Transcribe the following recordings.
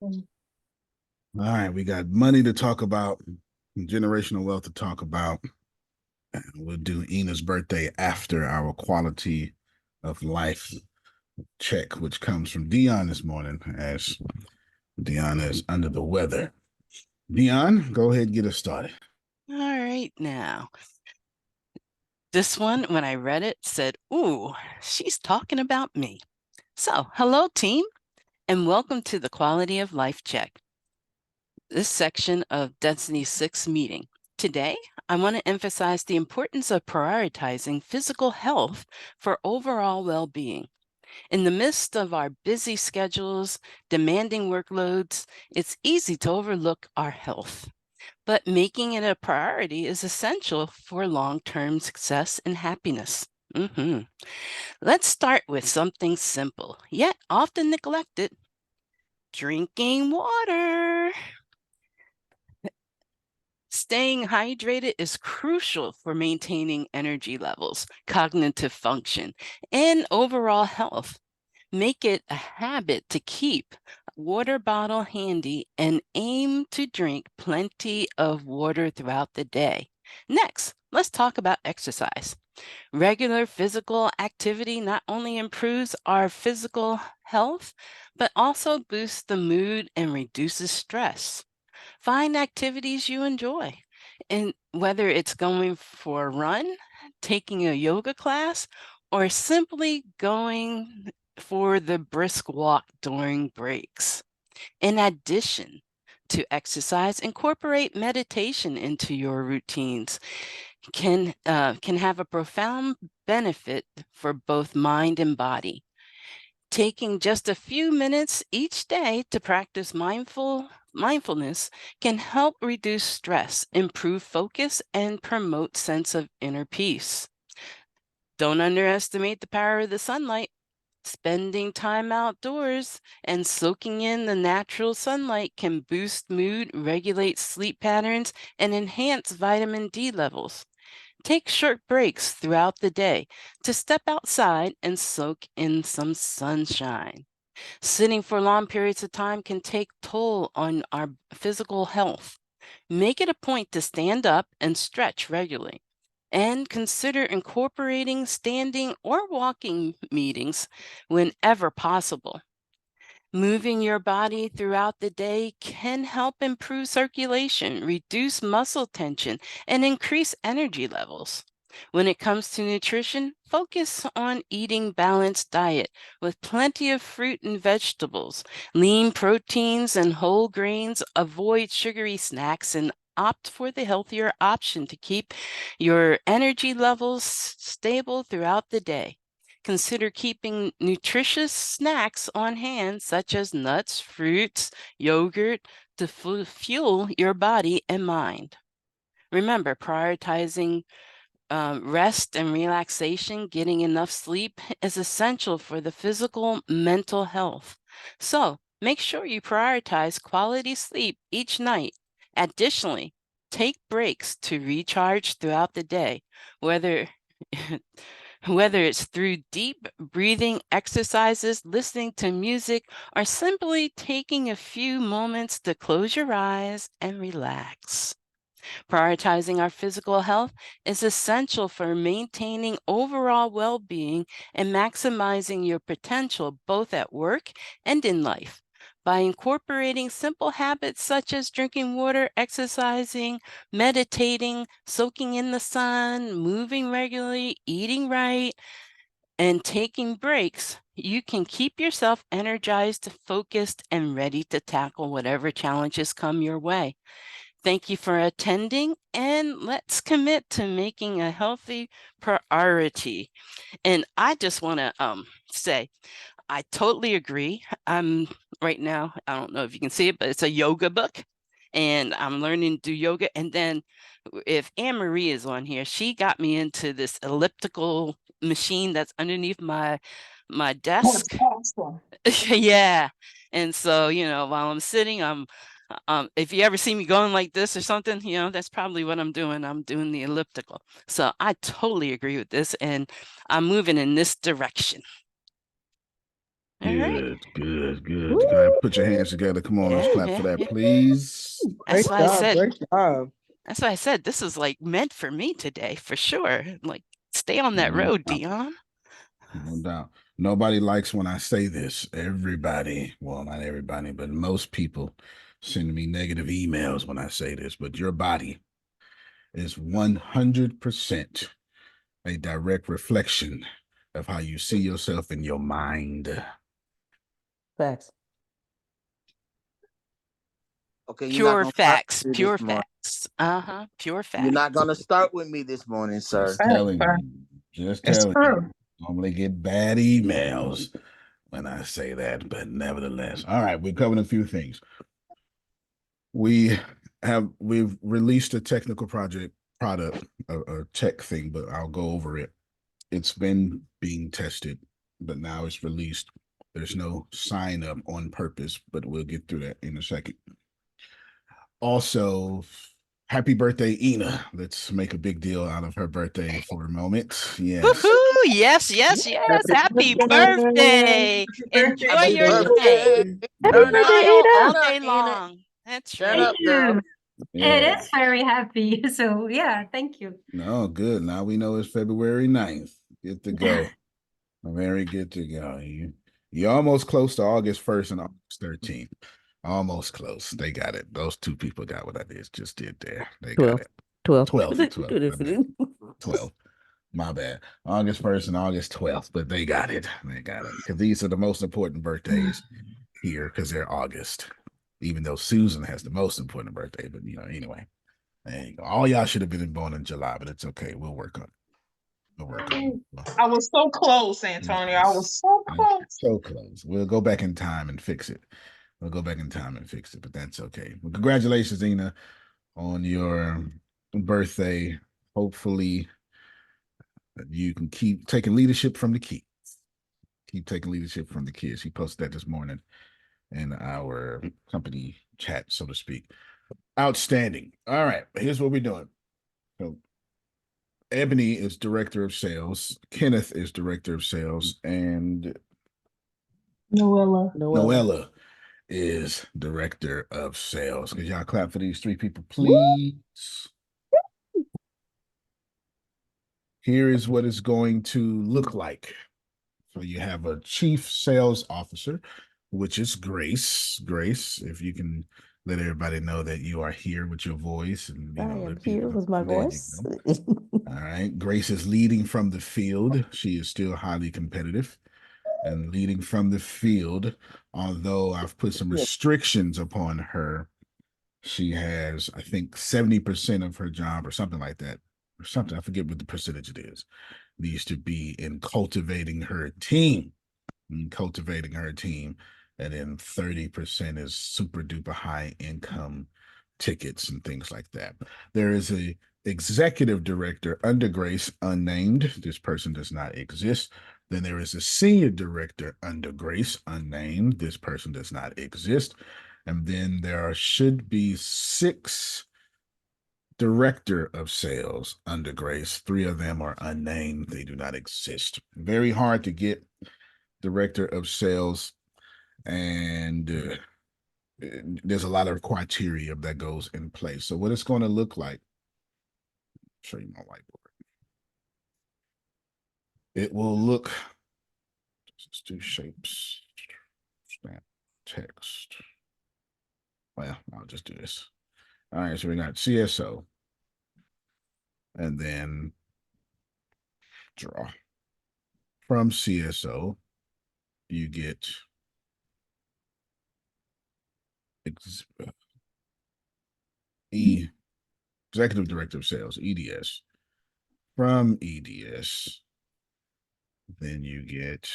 All right, we got money to talk about, generational wealth to talk about. And we'll do Ina's birthday after our quality of life check, which comes from Dion this morning, as Dion is under the weather. Dion, go ahead and get us started. right, now. This one, when I read it, said, "Ooh, she's talking about me." So, hello, team, and welcome to the Quality of Life Check, this section of Destiny 6 meeting. Today, I want to emphasize the importance of prioritizing physical health for overall well being. In the midst of our busy schedules, demanding workloads, it's easy to overlook our health. But making it a priority is essential for long-term success and happiness. Mhm. Let's start with something simple, yet often neglected: drinking water. Staying hydrated is crucial for maintaining energy levels, cognitive function, and overall health. Make it a habit to keep a water bottle handy and aim to drink plenty of water throughout the day. Next, let's talk about exercise. Regular physical activity not only improves our physical health, but also boosts the mood and reduces stress. Find activities you enjoy, and whether it's going for a run, taking a yoga class, or simply going for the brisk walk during breaks. In addition to exercise, incorporate meditation into your routines. Can have a profound benefit for both mind and body. Taking just a few minutes each day to practice mindfulness can help reduce stress, improve focus, and promote sense of inner peace. Don't underestimate the power of the sunlight. Spending time outdoors and soaking in the natural sunlight can boost mood, regulate sleep patterns, and enhance vitamin D levels. Take short breaks throughout the day to step outside and soak in some sunshine. Sitting for long periods of time can take toll on our physical health. Make it a point to stand up and stretch regularly. And consider incorporating standing or walking meetings whenever possible. Moving your body throughout the day can help improve circulation, reduce muscle tension, and increase energy levels. When it comes to nutrition, focus on eating balanced diet with plenty of fruit and vegetables, lean proteins and whole grains. Avoid sugary snacks and opt for the healthier option to keep your energy levels stable throughout the day. Consider keeping nutritious snacks on hand, such as nuts, fruits, yogurt, to fuel your body and mind. Remember, prioritizing rest and relaxation, getting enough sleep is essential for the physical, mental health. So make sure you prioritize quality sleep each night. Additionally, take breaks to recharge throughout the day, whether whether it's through deep breathing exercises, listening to music, or simply taking a few moments to close your eyes and relax. Prioritizing our physical health is essential for maintaining overall well being and maximizing your potential both at work and in life. By incorporating simple habits such as drinking water, exercising, meditating, soaking in the sun, moving regularly, eating right, and taking breaks, you can keep yourself energized, focused, and ready to tackle whatever challenges come your way. Thank you for attending, and let's commit to making a healthy priority. And I just want to say, I totally agree. I'm right now, I don't know if you can see it, but it's a yoga book, and I'm learning to do yoga. And then if Anne Marie is on here, she got me into this elliptical machine that's underneath my That's desk. awesome. Yeah. And so, while I'm sitting, if you ever see me going like this or something, that's probably what I'm doing. I'm doing the elliptical. So I totally agree with this, and I'm moving in this direction. All right. Good. Woo! Go ahead, put your hands together. Come on, let's Yeah, clap for yeah, that, yeah. please. That's Great why I job. said, Great job. that's why I said this is like meant for me today, for sure. Like, stay on that No road, doubt. Dion. No doubt. Nobody likes when I say this. Everybody, well, not everybody, but most people send me negative emails when I say this, but your body is 100% a direct reflection of how you see yourself in your mind. Facts. Okay, you're not Pure gonna start facts, with me pure this morning. facts. Uh-huh. Pure You're facts. not gonna start with me this morning, sir. Just Fact, telling fact. you. Just It's telling you. true. Normally get bad emails when I say that, but nevertheless. All right, we're covering a few things. We've released a technical product, a tech thing, but I'll go over it. It's been being tested, but now it's released. There's no sign up on purpose, but we'll get through that in a second. Also, happy birthday, Ina. Let's make a big deal out of her birthday for a moment. Yes. Woohoo! Yes, yes, yes. Happy Happy birthday. birthday. Happy birthday, Enjoy Happy your Ina. day. birthday. Happy Burn birthday, oil Ada. all Turn up, day Enid. long. That's Turn Thank right. up, girl. you. It Yeah. is very happy. So yeah, thank you. No, good. Now we know it's February 9th. Good to go. Very good to go. You're almost close to August 1st and August 13th. Almost close. They got it. Those two people got what I just did there. They got 12. it. 12. 12. 12. My bad. 12. My bad. August 1st and August 12th, but they got it. They got it. Because these are the most important birthdays here because they're August. Even though Susan has the most important birthday, but anyway. There you go. All y'all should have been born in July, but it's okay. We'll work on it. We'll work on it. I was so close, Antonio. I Yes. was so close. So close. We'll go back in time and fix it. We'll go back in time and fix it, but that's okay. Well, congratulations, Ina, on your birthday. Hopefully, you can keep taking leadership from the kids. Keep taking leadership from the kids. He posted that this morning in our company chat, so to speak. Outstanding. All right, here's what we're doing. So, Ebony is director of sales. Kenneth is director of sales, and Noella. Noella. Noella is director of sales. Could y'all clap for these three people, Woo! please? Here is what it's going to look like. So you have a chief sales officer, which is Grace. Grace, if you can let everybody know that you are here with your voice and I am let here people with my there you voice. go. All right. Grace is leading from the field. She is still highly competitive and leading from the field, although I've put some restrictions upon her. She has, I think, 70% of her job or something like that, or something. I forget what the percentage it is, needs to be in cultivating her team. And cultivating her team. And then 30% is super duper high income tickets and things like that. There is a executive director under Grace, unnamed. This person does not exist. Then there is a senior director under Grace, unnamed. This person does not exist. And then should be 6 director of sales under Grace. 3 of them are unnamed. They do not exist. Very hard to get director of sales, and there's a lot of criteria that goes in place. So what it's going to look like, show you my whiteboard. It will look, let's do shapes, snap, text. Well, I'll just do this. All right, so we got CSO, and then draw. From CSO, you get executive director of sales, EDS. From EDS, then you get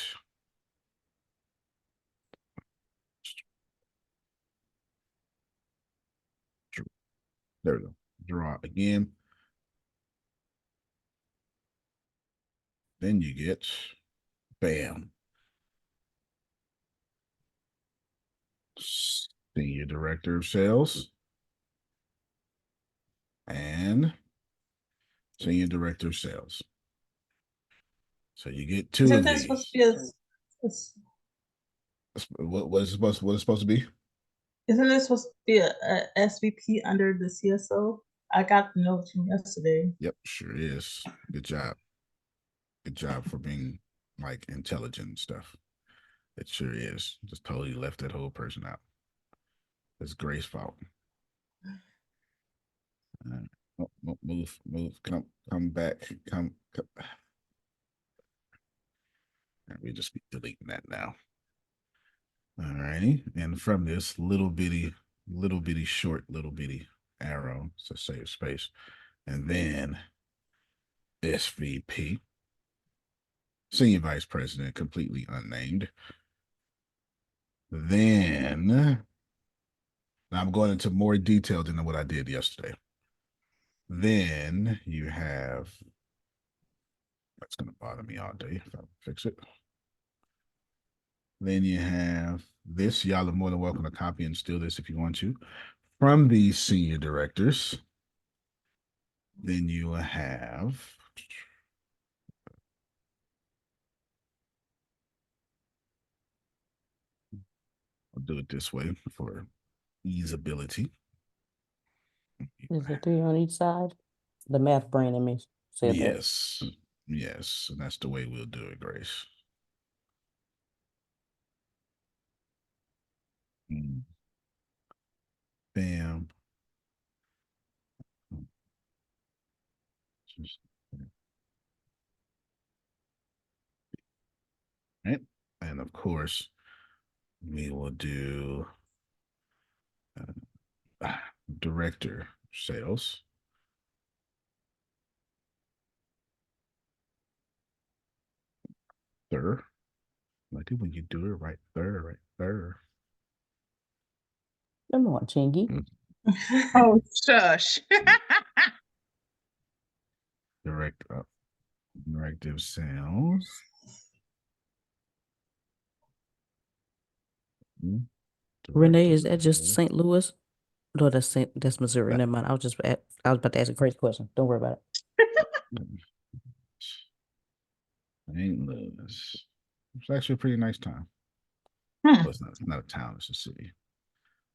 there we go. Draw again. Then you get bam. Senior director of sales and senior director of sales. So you get 2 Isn't of that supposed these. to be a what it's supposed to be? Isn't it supposed to be a SVP under the CSO? I got the note from yesterday. Yep, sure is. Good job. Good job for being like intelligent and stuff. It sure is. Just totally left that whole person out. It's Grace's fault. Move. Come back. Come. And we just be deleting that now. All righty. And from this little bitty short, little bitty arrow to save space. And then SVP, Senior Vice President, completely unnamed. Then I'm going into more detail than what I did yesterday. Then you have, that's going to bother me all day if I fix it. Then you have this. Y'all are more than welcome to copy and steal this if you want to. From these senior directors, then you will have, I'll do it this way for easeability. Is it 3 on each side? The math brain in me said that. Yes, and that's the way we'll do it, Grace. Bam. Right. And of course, we will do director sales. Third. Like it when you do it right there, Come on, Chingy. Oh, shush. Directive sales. Renee, is that just St. Louis? No, that's Missouri. Never mind. I was about to ask a crazy question. Don't worry about it. St. Louis. It's actually a pretty nice town. Well, it's not a town, it's a city.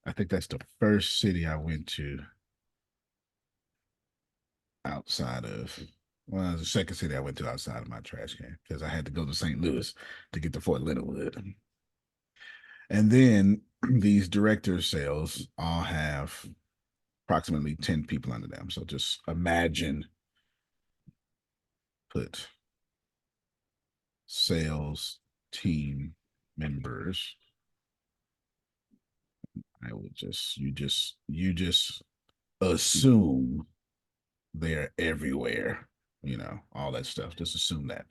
I think that's the first city I went to outside of, well, the second city I went to outside of my trash can because I had to go to St. Louis to get to Fort Leonard Wood. And then these director sales all have approximately 10 people under them. So just imagine, put sales team members. I will just, you just assume they're everywhere, all that stuff. Just assume that.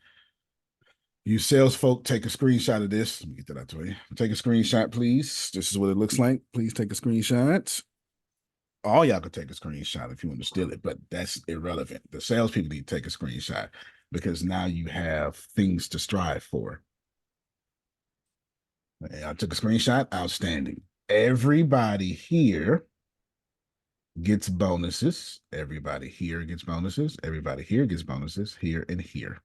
You sales folk, take a screenshot of this. Let me get that out to you. Take a screenshot, please. This is what it looks like. Please take a screenshot. All y'all could take a screenshot if you want to steal it, but that's irrelevant. The salespeople need to take a screenshot because now you have things to strive for. I took a screenshot. Outstanding. Everybody here gets bonuses. Everybody here gets bonuses. Everybody here gets bonuses. Here and here.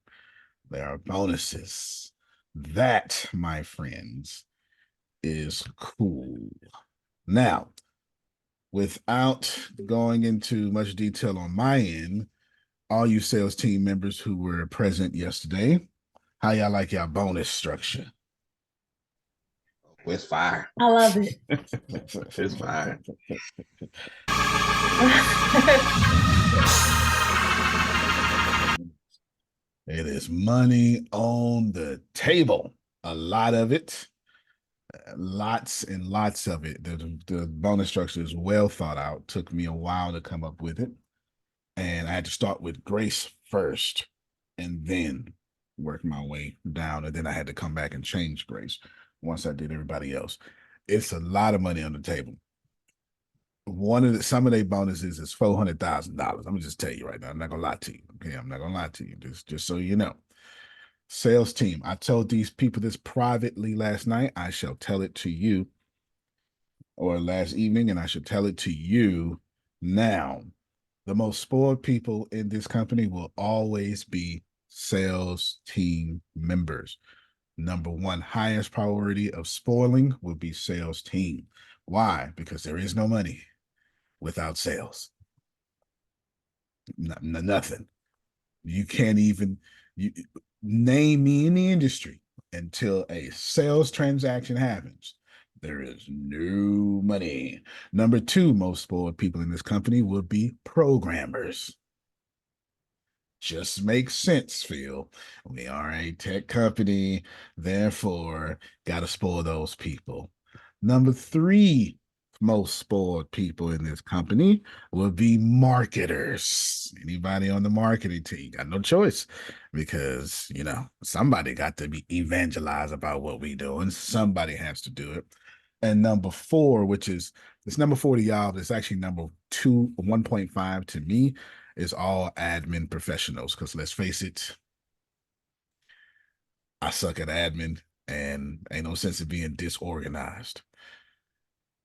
There are bonuses. That, my friends, is cool. Now, without going into much detail on my end, all you sales team members who were present yesterday, how y'all like y'all bonus structure? It's fire. I love it. It's fire. It is money on the table. A lot of it. Lots and lots of it. The bonus structure is well thought out. Took me a while to come up with it. And I had to start with Grace first and then work my way down. And then I had to come back and change Grace once I did everybody else. It's a lot of money on the table. Some of their bonuses is $400,000. I'm gonna just tell you right now. I'm not gonna lie to you. Okay, I'm not gonna lie to you. Just so you know. Sales team. I told these people this privately last night. I shall tell it to you, or last evening, and I shall tell it to you now. The most spoiled people in this company will always be sales team members. Number one highest priority of spoiling will be sales team. Why? Because there is no money without sales. Nothing. You can't even name me in the industry until a sales transaction happens. There is no money. Number two, most spoiled people in this company would be programmers. Just makes sense, Phil. We are a tech company, therefore, got to spoil those people. Number three, most spoiled people in this company will be marketers. Anybody on the marketing team got no choice because, somebody got to be evangelized about what we do, and somebody has to do it. And number four, it's number 4 to y'all, but it's actually number 1.5 to me, is all admin professionals. Because let's face it, I suck at admin and ain't no sense of being disorganized.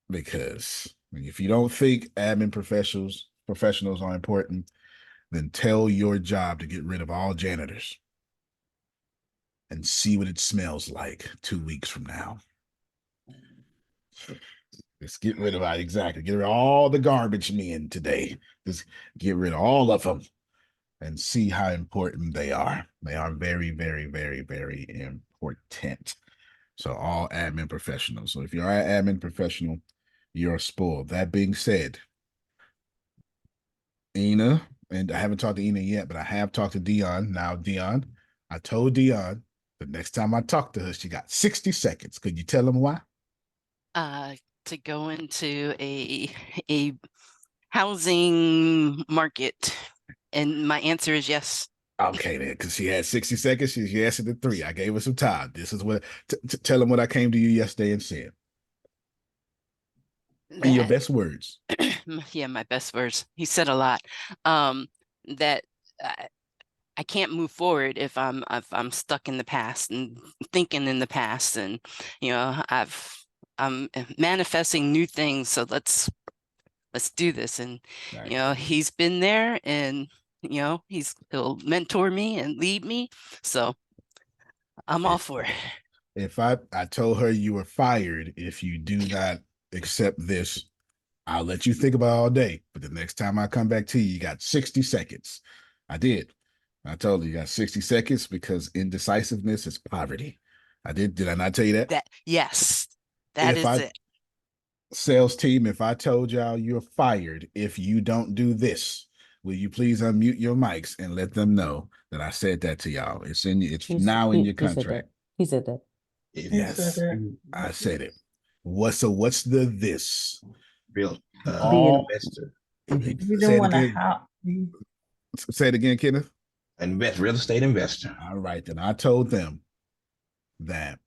Because if you don't think admin professionals are important, then tell your job to get rid of all janitors and see what it smells like 2 weeks from now. Just get rid of exactly. Get rid of all the garbage men today. Just get rid of all of them and see how important they are. They are very, very, very, very important. So all admin professionals. So if you're an admin professional, you're spoiled. That being said, Ina, and I haven't talked to Ina yet, but I have talked to Dion. Now, Dion, I told Dion the next time I talk to her, she got 60 seconds. Could you tell them why? To go into a housing market, and my answer is yes. Okay, then, because she had 60 seconds. She answered the 3. I gave her some time. This is what, tell them what I came to you yesterday and said. In your best words. Yeah, my best words. He said a lot. That I can't move forward if I'm stuck in the past and thinking in the past, and I'm manifesting new things. So let's do this. And Right. he's been there, and he'll mentor me and lead me. So I'm all for it. If I told her you were fired if you do not accept this, I'll let you think about it all day. But the next time I come back to you, you got 60 seconds. I did. I told you got 60 seconds because indecisiveness is poverty. I did. Did I not tell you that? Yes, that is it. Sales team, if I told y'all you're fired if you don't do this, will you please unmute your mics and let them know that I said that to y'all? It's now in your contract. He said that. Yes, I said it. What's the this? Real investor. You don't want to help. Say it again, Kenneth. Real estate investor. All right, then I told them that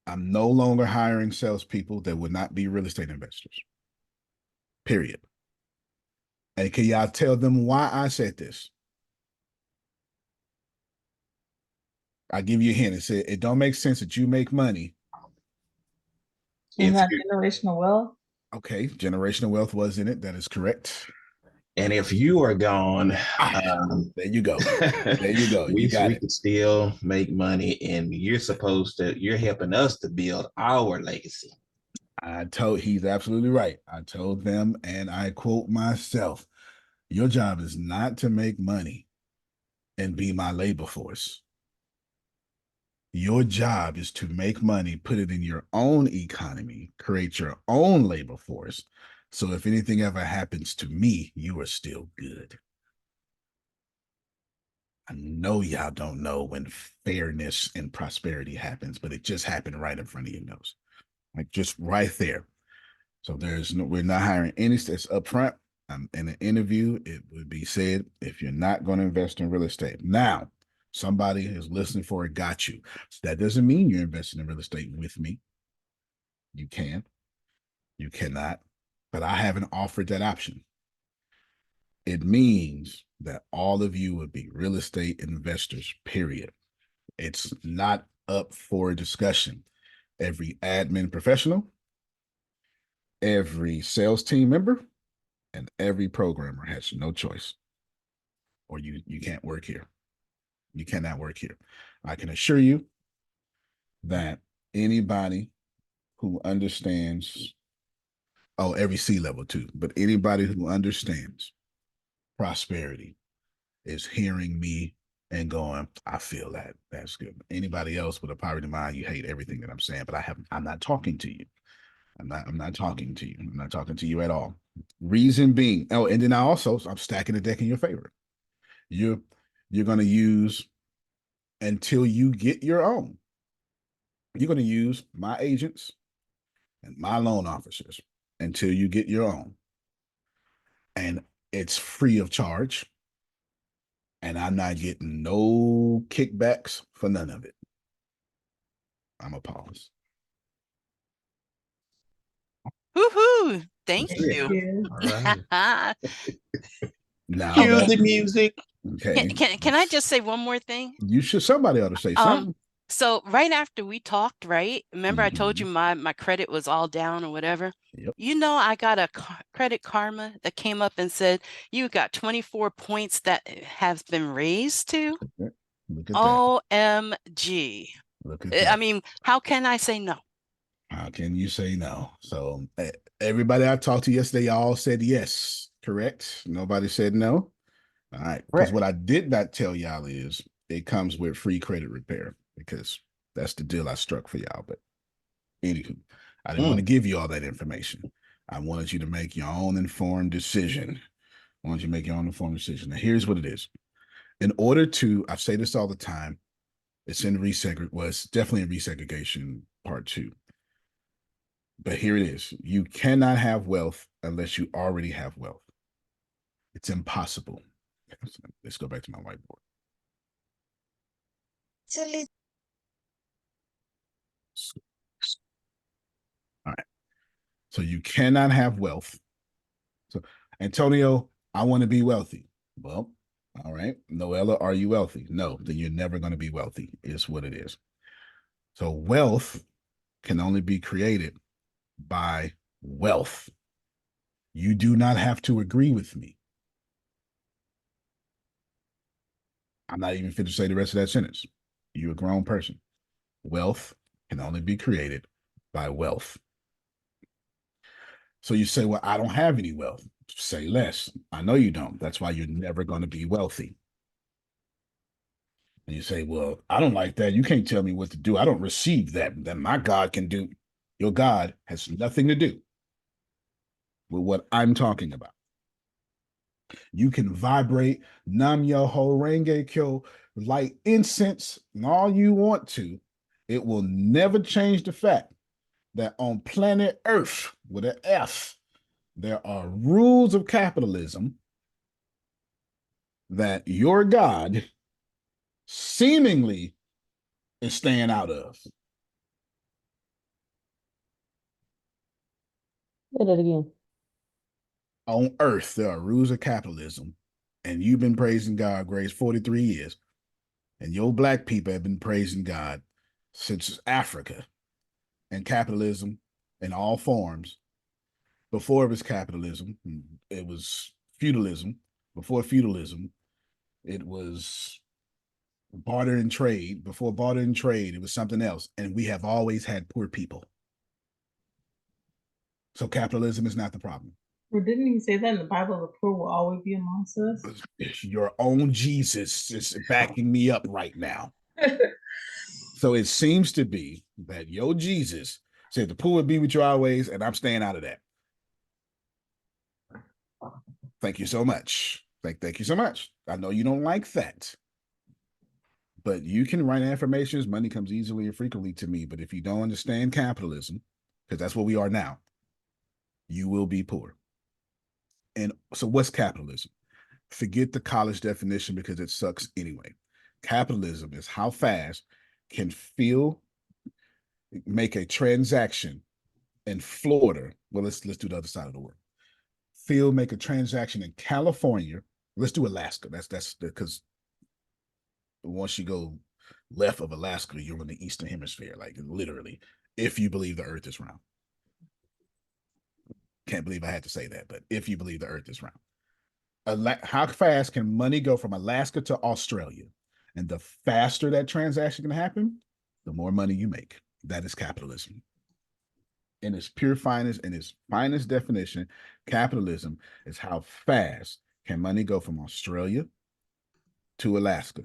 I'm no longer hiring salespeople that would not be real estate investors. Period. And can y'all tell them why I said this? I give you a hint. It said it don't make sense that you make money. And that generational wealth. Okay, generational wealth was in it. That is correct. And if you are gone, there you go. There you go. we can still make money, and you're helping us to build our legacy. He's absolutely right. I told them, and I quote myself, your job is not to make money and be my labor force. Your job is to make money, put it in your own economy, create your own labor force. So if anything ever happens to me, you are still good. I know y'all don't know when fairness and prosperity happens, but it just happened right in front of your nose. Like just right there. So we're not hiring any, it's upfront. In an interview, it would be said, if you're not going to invest in real estate. Now, somebody is listening for it, got you. That doesn't mean you're investing in real estate with me. You can, you cannot, but I haven't offered that option. It means that all of you would be real estate investors, period. It's not up for discussion. Every admin professional, every sales team member, and every programmer has no choice. Or you can't work here. You cannot work here. I can assure you, that anybody who understands, every C level too, but anybody who understands prosperity is hearing me and going, I feel that. That's good. Anybody else with a poverty mind, you hate everything that I'm saying, but I'm not talking to you. I'm not talking to you. I'm not talking to you at all. Reason being, and then I'm stacking the deck in your favor. You're gonna use until you get your own. You're gonna use my agents and my loan officers until you get your own. And it's free of charge. And I'm not getting no kickbacks for none of it. I'm a pause. Woohoo! Thank That's it. you. Yeah. All right. Now Cue that the music. okay, Can I just say one more thing? somebody ought to say Um, something. so right after we talked, right? Remember I told you Mhm. my credit was all down or whatever? Yep. You know, I got a credit karma that came up and said, you got 24 points that has been raised to. Look at that. OMG. Look at I that. mean, how can I say no? How can you say no? So everybody I talked to yesterday, all said yes, correct? Nobody said no. All right. Because Correct. what I did not tell y'all is it comes with free credit repair because that's the deal I struck for y'all. But anywho, I didn't want to give you all that information. I wanted you to make your own informed decision. I want you to make your own informed decision. Now, here's what it is. In order to, I say this all the time, it's in it's definitely in resegregation part 2. But here it is. You cannot have wealth unless you already have wealth. It's impossible. Let's go back to my whiteboard. All right. So you cannot have wealth. So, Antonio, I want to be wealthy. Well, all right. Noella, are you wealthy? No, then you're never going to be wealthy, is what it is. So wealth can only be created by wealth. You do not have to agree with me. I'm not even fit to say the rest of that sentence. You're a grown person. Wealth can only be created by wealth. So you say, well, I don't have any wealth. Say less. I know you don't. That's why you're never going to be wealthy. And you say, well, I don't like that. You can't tell me what to do. I don't receive that. That my God can do. Your God has nothing to do with what I'm talking about. You can vibrate Nam Yoho Renge Kyo, light incense, and all you want to. It will never change the fact that on planet Earth, with an F, there are rules of capitalism that your God seemingly is staying out of. Say that again. On Earth, there are rules of capitalism, and you've been praising God, Grace, 43 years, and your black people have been praising God since Africa and capitalism in all forms. Before it was capitalism, it was feudalism. Before feudalism, it was barter and trade. Before barter and trade, it was something else. And we have always had poor people. So capitalism is not the problem. Well, didn't he say that in the Bible? The poor will always be amongst us. Your own Jesus is backing me up right now. So it seems to be that your Jesus said the poor would be with you always, and I'm staying out of that. Thank you so much. Thank you so much. I know you don't like that. But you can write affirmations. Money comes easily and frequently to me. But if you don't understand capitalism, because that's what we are now, you will be poor. And so what's capitalism? Forget the college definition because it sucks anyway. Capitalism is how fast can make a transaction in Florida. Well, let's do the other side of the world. Make a transaction in California. Let's do Alaska. That's because once you go left of Alaska, you're in the Eastern Hemisphere, like literally, if you believe the Earth is round. Can't believe I had to say that, but if you believe the Earth is round. How fast can money go from Alaska to Australia? And the faster that transaction can happen, the more money you make. That is capitalism. In its pure finest, in its finest definition, capitalism is how fast can money go from Australia to Alaska.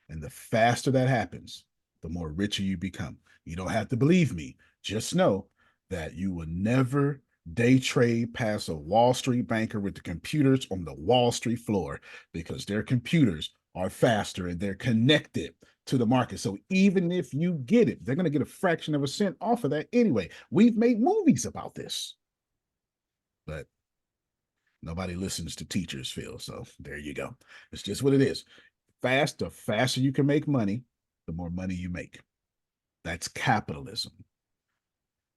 And the faster that happens, the more richer you become. You don't have to believe me. Just know that you will never day trade past a Wall Street banker with the computers on the Wall Street floor, because their computers are faster and they're connected to the market. So even if you get it, they're going to get a fraction of a cent off of that anyway. We've made movies about this, but nobody listens to teachers, Phil. So there you go. It's just what it is. The faster you can make money, the more money you make. That's capitalism.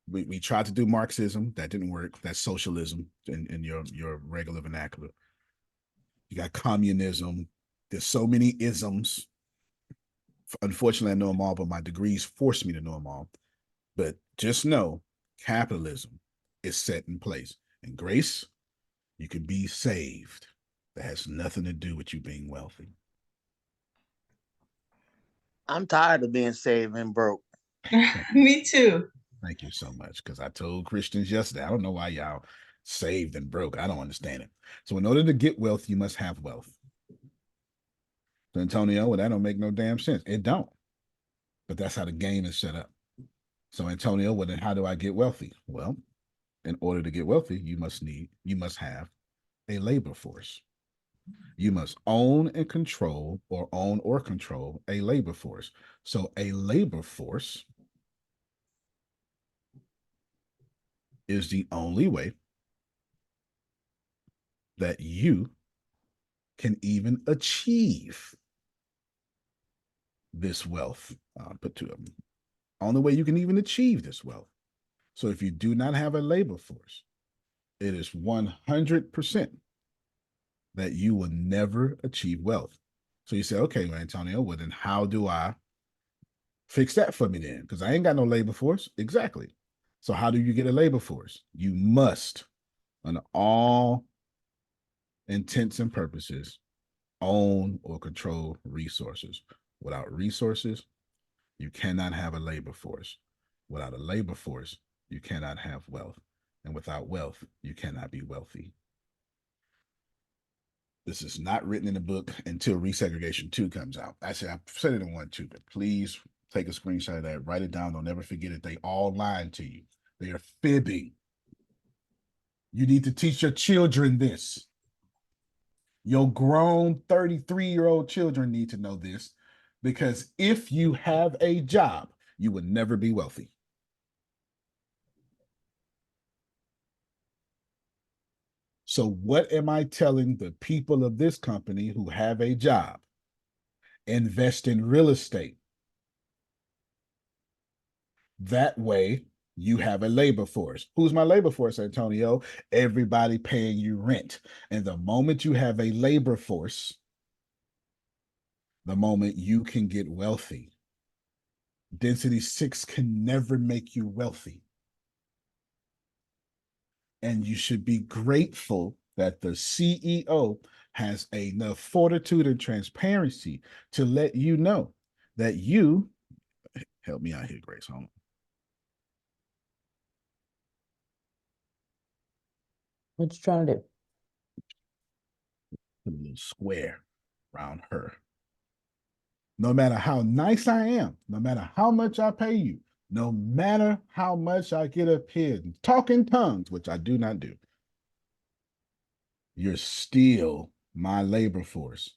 We tried to do Marxism. That didn't work. That's socialism in your regular vernacular. You got communism. There's so many isms. Unfortunately, I know them all, but my degrees force me to know them all. But just know capitalism is set in place. And Grace, you can be saved. That has nothing to do with you being wealthy. I'm tired of being saved and broke. Me too. Thank you so much. Because I told Christians yesterday, I don't know why y'all saved and broke. I don't understand it. So in order to get wealth, you must have wealth. So Antonio, well, that don't make no damn sense. It don't. But that's how the game is set up. So Antonio, well, then how do I get wealthy? Well, in order to get wealthy, you must have a labor force. You must own or control a labor force. So a labor force is the only way that you can even achieve this wealth. Only way you can even achieve this wealth. So if you do not have a labor force, it is 100% that you will never achieve wealth. So you say, okay, well, Antonio, well, then how do I fix that for me then? Because I ain't got no labor force. Exactly. So how do you get a labor force? You must, on all intents and purposes, own or control resources. Without resources, you cannot have a labor force. Without a labor force, you cannot have wealth. And without wealth, you cannot be wealthy. This is not written in the book until Resegregation 2 comes out. Actually, I've said it in 1 too, but please take a screenshot of that, write it down. Don't ever forget it. They all lying to you. They are fibbing. You need to teach your children this. Your grown 33-year-old children need to know this, because if you have a job, you will never be wealthy. So what am I telling the people of this company who have a job? Invest in real estate. That way you have a labor force. Who's my labor force, Antonio? Everybody paying you rent. And the moment you have a labor force, the moment you can get wealthy. Density 6 can never make you wealthy. And you should be grateful that the CEO has enough fortitude and transparency to let you know that you, help me out here, Grace, hold on. What you trying to do? Put a little square around her. No matter how nice I am, no matter how much I pay you, no matter how much I get up here and talk in tongues, which I do not do, you're still my labor force.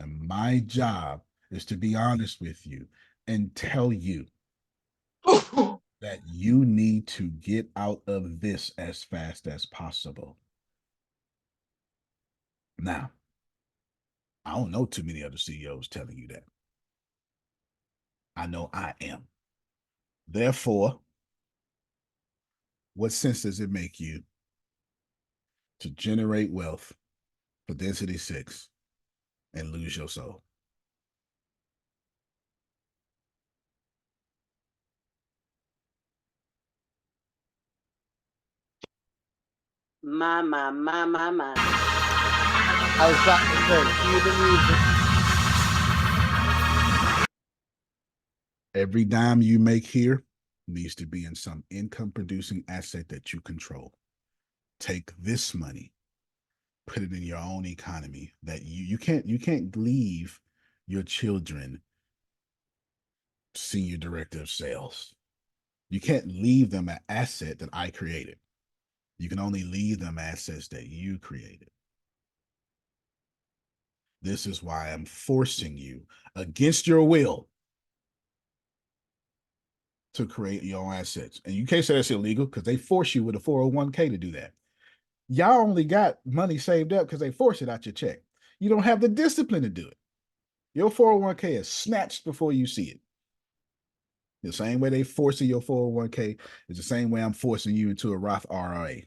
And my job is to be honest with you and tell you that you need to get out of this as fast as possible. Now, I don't know too many other CEOs telling you that. I know I am. Therefore, what sense does it make you to generate wealth for density 6 and lose your soul? My. I was about to say, cue the music. Every dime you make here needs to be in some income producing asset that you control. Take this money, put it in your own economy that you can't leave your children senior director of sales. You can't leave them an asset that I created. You can only leave them assets that you created. This is why I'm forcing you against your will to create your own assets. And you can't say that's illegal because they force you with a 401k to do that. Y'all only got money saved up because they force it out your check. You don't have the discipline to do it. Your 401k is snatched before you see it. The same way they forcing your 401k is the same way I'm forcing you into a Roth IRA.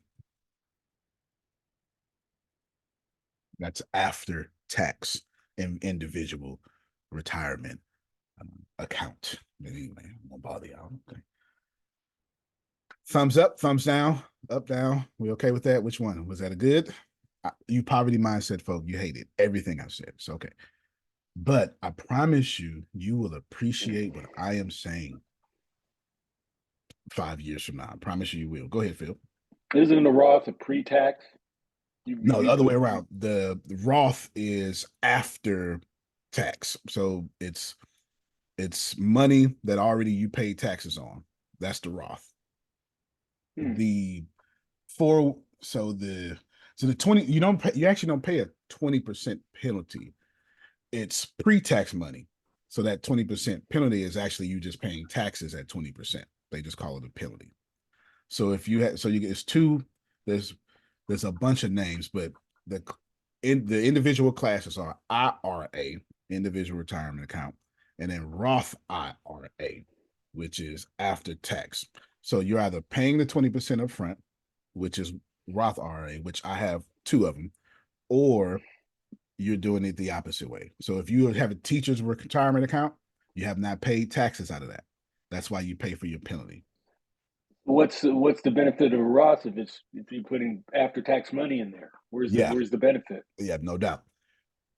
That's after tax and individual retirement account. Anyway, I won't bother y'all. Okay. Thumbs up, thumbs down, up, down. We okay with that? Which one? Was that a good? You poverty mindset folk, you hated everything I said. So, okay. But I promise you, you will appreciate what I am saying 5 years from now. I promise you will. Go ahead, Phil. Isn't the Roth a pre-tax? No, the other way around. The Roth is after tax. So it's money that already you paid taxes on. That's the Roth. The four so the 20 you actually don't pay a 20% penalty. It's pre-tax money. So that 20% penalty is actually you just paying taxes at 20%. They just call it a penalty. So if you had you get it's two, there's a bunch of names, but the individual classes are IRA, individual retirement account, and then Roth IRA, which is after tax. So you're either paying the 20% up front, which is Roth IRA, which I have 2 of them, or you're doing it the opposite way. So if you have a teacher's retirement account, you have not paid taxes out of that. That's why you pay for your penalty. What's the benefit of a Roth if you're putting after tax money in there? Where's the benefit? Yeah, no doubt.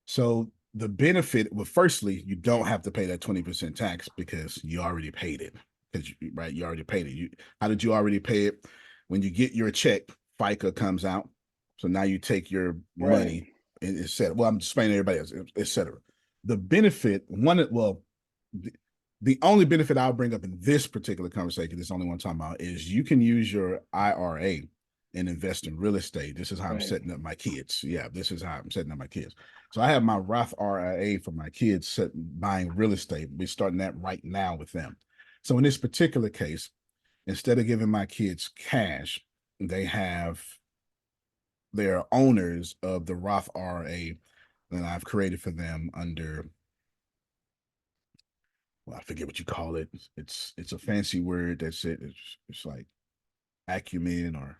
So the benefit, well, firstly, you don't have to pay that 20% tax because you already paid it. Because you already paid it. How did you already pay it? When you get your check, FICA comes out. So now you take your money and et cetera. Well, I'm explaining to everybody else, et cetera. The benefit, the only benefit I'll bring up in this particular conversation, this only one I'm talking about, is you can use your IRA and invest in real estate. This is how I'm setting up my kids. Yeah, this is how I'm setting up my kids. So I have my Roth IRA for my kids buying real estate. We're starting that right now with them. So in this particular case, instead of giving my kids cash, they're owners of the Roth IRA that I've created for them under, well, I forget what you call it. It's a fancy word that's it. It's like acumen or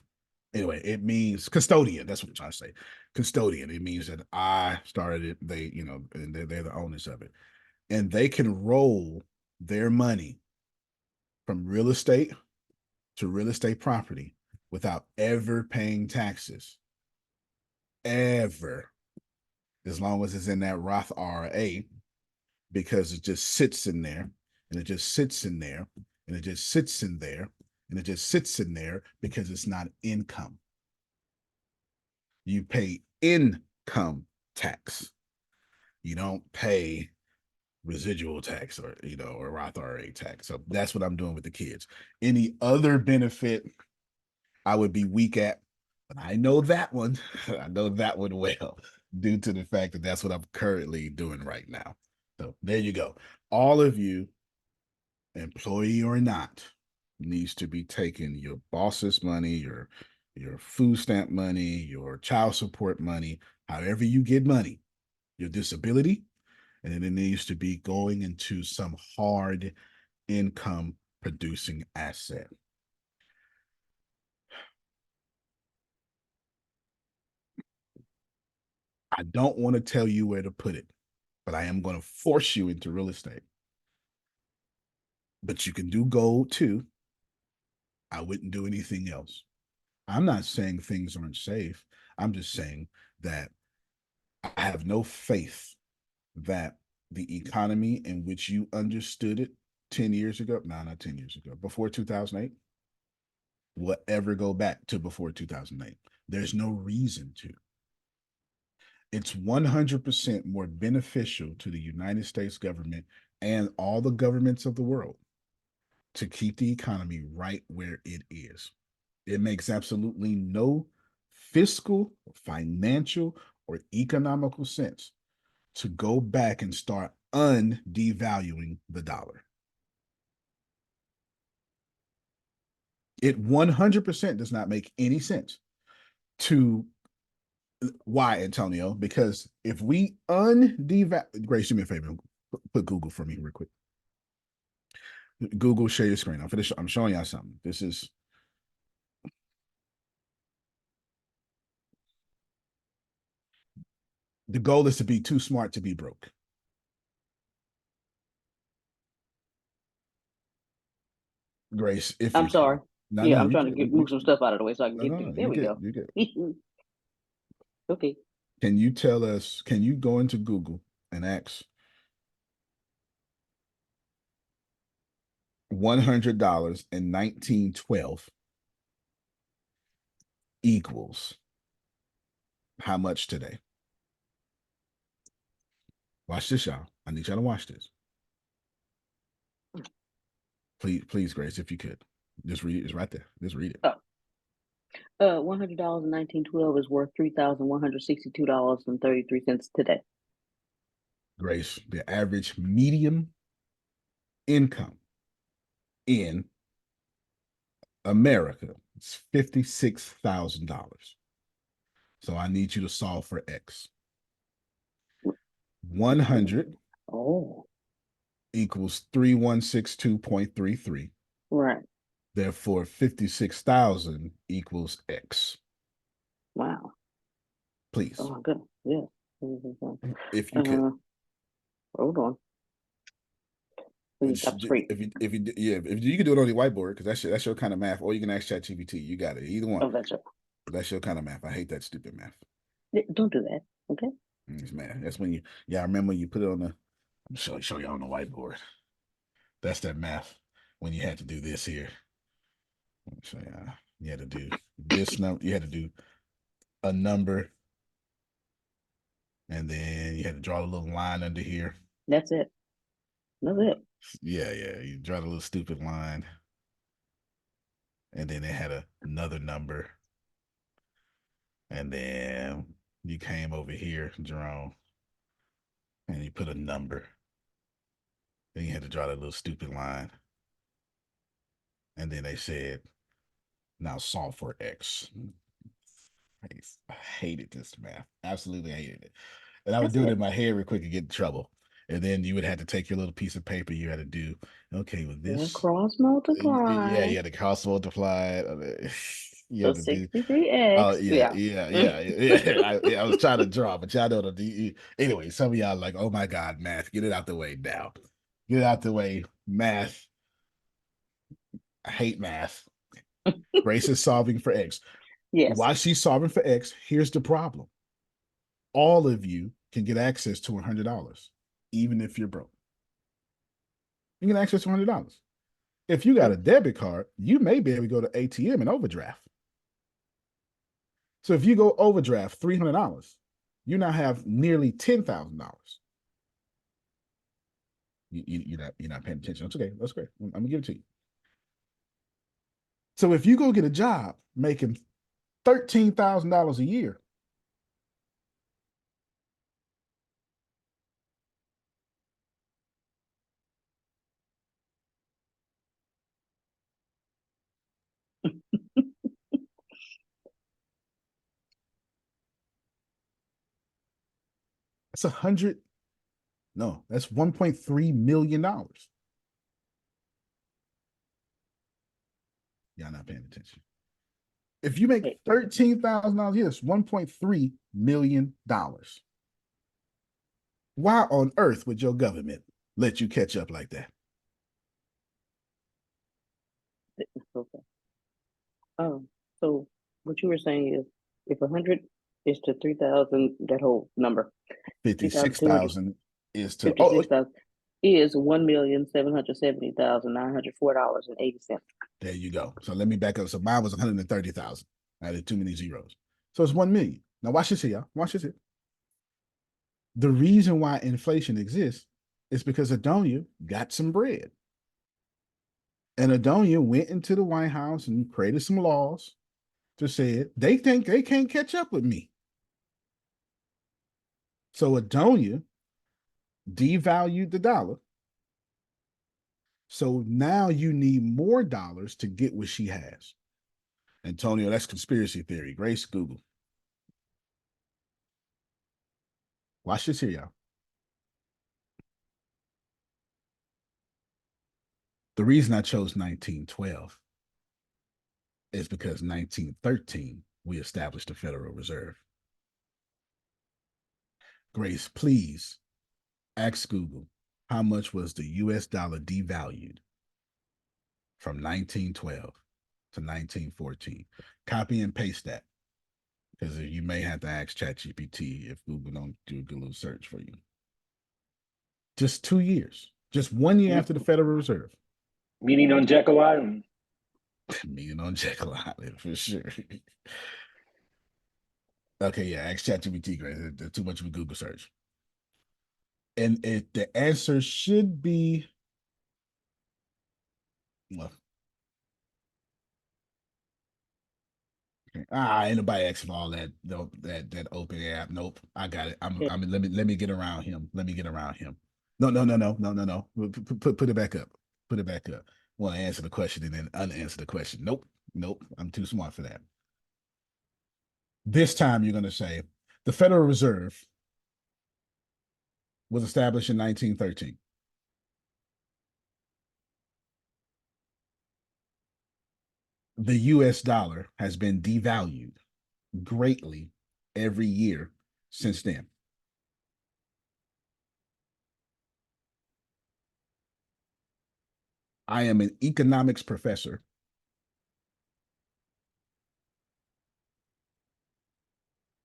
anyway, it means custodian. That's what I'm trying to say. Custodian. It means that I started it. They, and they're the owners of it. And they can roll their money from real estate to real estate property without ever paying taxes. Ever. As long as it's in that Roth IRA, because it just sits in there and it just sits in there and it just sits in there and it just sits in there because it's not income. You pay income tax. You don't pay residual tax or Roth IRA tax. So that's what I'm doing with the kids. Any other benefit I would be weak at, but I know that one. I know that one well, due to the fact that that's what I'm currently doing right now. So there you go. All of you, employee or not, needs to be taking your boss's money, your food stamp money, your child support money, however you get money, your disability, and then it needs to be going into some hard income producing asset. I don't want to tell you where to put it, but I am going to force you into real estate. But you can do gold too. I wouldn't do anything else. I'm not saying things aren't safe. I'm just saying that I have no faith that the economy in which you understood it 10 years ago, no, not 10 years ago, before 2008, will ever go back to before 2008. There's no reason to. It's 100% more beneficial to the United States government and all the governments of the world to keep the economy right where it is. It makes absolutely no fiscal, financial, or economical sense to go back and start undevaluing the dollar. It 100% does not make any sense to. Why, Antonio? Because if we undevalue, Grace, do me a favor, put Google for me real quick. Google, share your screen. I'm showing y'all something. This is the goal is to be too smart to be broke. Grace, if I'm you sorry. can. No, Yeah, no, I'm you trying to good. move some stuff out of the way so I can No, get no, through. no, There you we good. go. You good. Okay. Can you tell us? Can you go into Google and ask $100 in 1912 equals how much today? Watch this, y'all. I need y'all to watch this. Please, Grace, if you could. Just read it. It's right there. Just read it. $100 in 1912 is worth $3,162.33 today. Grace, the average median income in America is $56,000. So I need you to solve for X. 100 equals 3162.33. Right. Therefore, 56,000 equals X. Wow. Please. Oh my goodness. Yeah. If you could. Hold on. Please stop the screen. If you can do it on the whiteboard, because that's your kind of math, or you can ask ChatGPT. You got it. Either one. Oh, that's it. That's your kind of math. I hate that stupid math. Don't do that. Okay. It's math. That's when I remember you put it on the, I'm show you on the whiteboard. That's that math when you had to do this here. So you had to do this number. You had to do a number, and then you had to draw a little line under here. That's it. That's it. Yeah. You draw a little stupid line, and then it had another number, and then you came over here, Jerome, and you put a number. Then you had to draw that little stupid line, and then they said, "Now solve for X." I hated this math. Absolutely hated it. And I would do it in my head real quick and get in trouble. And then you would have to take your little piece of paper. You had to do, okay, with this. Cross multiply. Yeah, you had to cross multiply. You had to do. 63x. Oh, yeah. I was trying to draw, but y'all know anyway, some of y'all like, oh my God, math. Get it out the way now. Get it out the way. Math. I hate math. Grace is solving for X. Yes. While she's solving for X, here's the problem. All of you can get access to $100, even if you're broke. You can access to $100. If you got a debit card, you may be able to go to ATM and overdraft. So if you go overdraft $300, you now have nearly $10,000. You're not paying attention. That's okay. That's great. I'm gonna give it to you. So if you go get a job making $13,000 a year, that's that's $1.3 million. Y'all not paying attention. If you make $13,000 a year, it's $1.3 million. Why on earth would your government let you catch up like that? Okay. So what you were saying is if 100 is to 3,000, that whole number. 56,000 is to 56,000 is $1,770,904.80. There you go. So let me back up. So mine was 130,000. I added too many zeros. So it's 1 million. Now watch this here, y'all. Watch this here. The reason why inflation exists is because Adonia got some bread. And Adonia went into the White House and created some laws to say they think they can't catch up with me. So Adonia devalued the dollar. So now you need more dollars to get what she has. Antonio, that's conspiracy theory. Grace, Google. Watch this here, y'all. The reason I chose 1912 is because 1913, we established the Federal Reserve. Grace, please ask Google, how much was the US dollar devalued from 1912 to 1914? Copy and paste that, because you may have to ask ChatGPT if Google don't do a good little search for you. Just 2 years, just 1 year after the Federal Reserve. Meaning on Jekyll Island. Meaning on Jekyll Island, for sure. Okay, yeah, ask ChatGPT, Grace. There's too much of a Google search. And the answer should be, well, ain't nobody asking for all that that open app. Nope, I got it. Let me get around him. Let me get around him. No. Put it back up. Put it back up. Want to answer the question and then unanswer the question. Nope. I'm too smart for that. This time you're gonna say the Federal Reserve was established in 1913. The US dollar has been devalued greatly every year since then. I am an economics professor.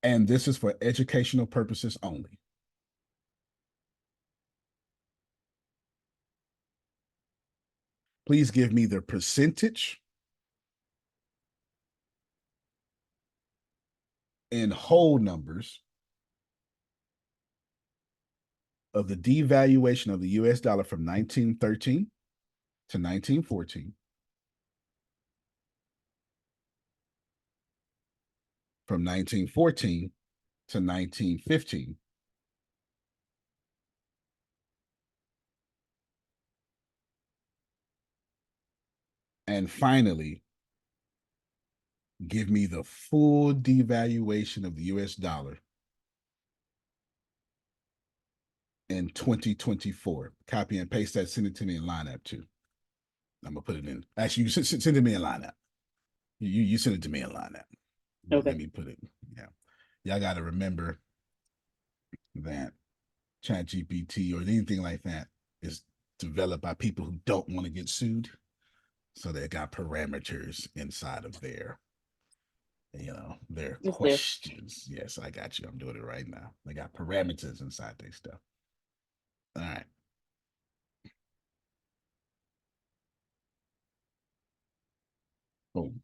And this is for educational purposes only. Please give me the percentage in whole numbers of the devaluation of the US dollar from 1913 to 1914, from 1914 to 1915, and finally, give me the full devaluation of the US dollar in 2024. Copy and paste that, send it to me in line app too. I'm gonna put it in. Actually, you send it to me in line app. You send it to me in line app. Okay. Let me put it. Yeah. Y'all got to remember that ChatGPT or anything like that is developed by people who don't want to get sued. So they got parameters inside of their questions. Yes, I got you. I'm doing it right now. They got parameters inside their stuff. All right. Boom.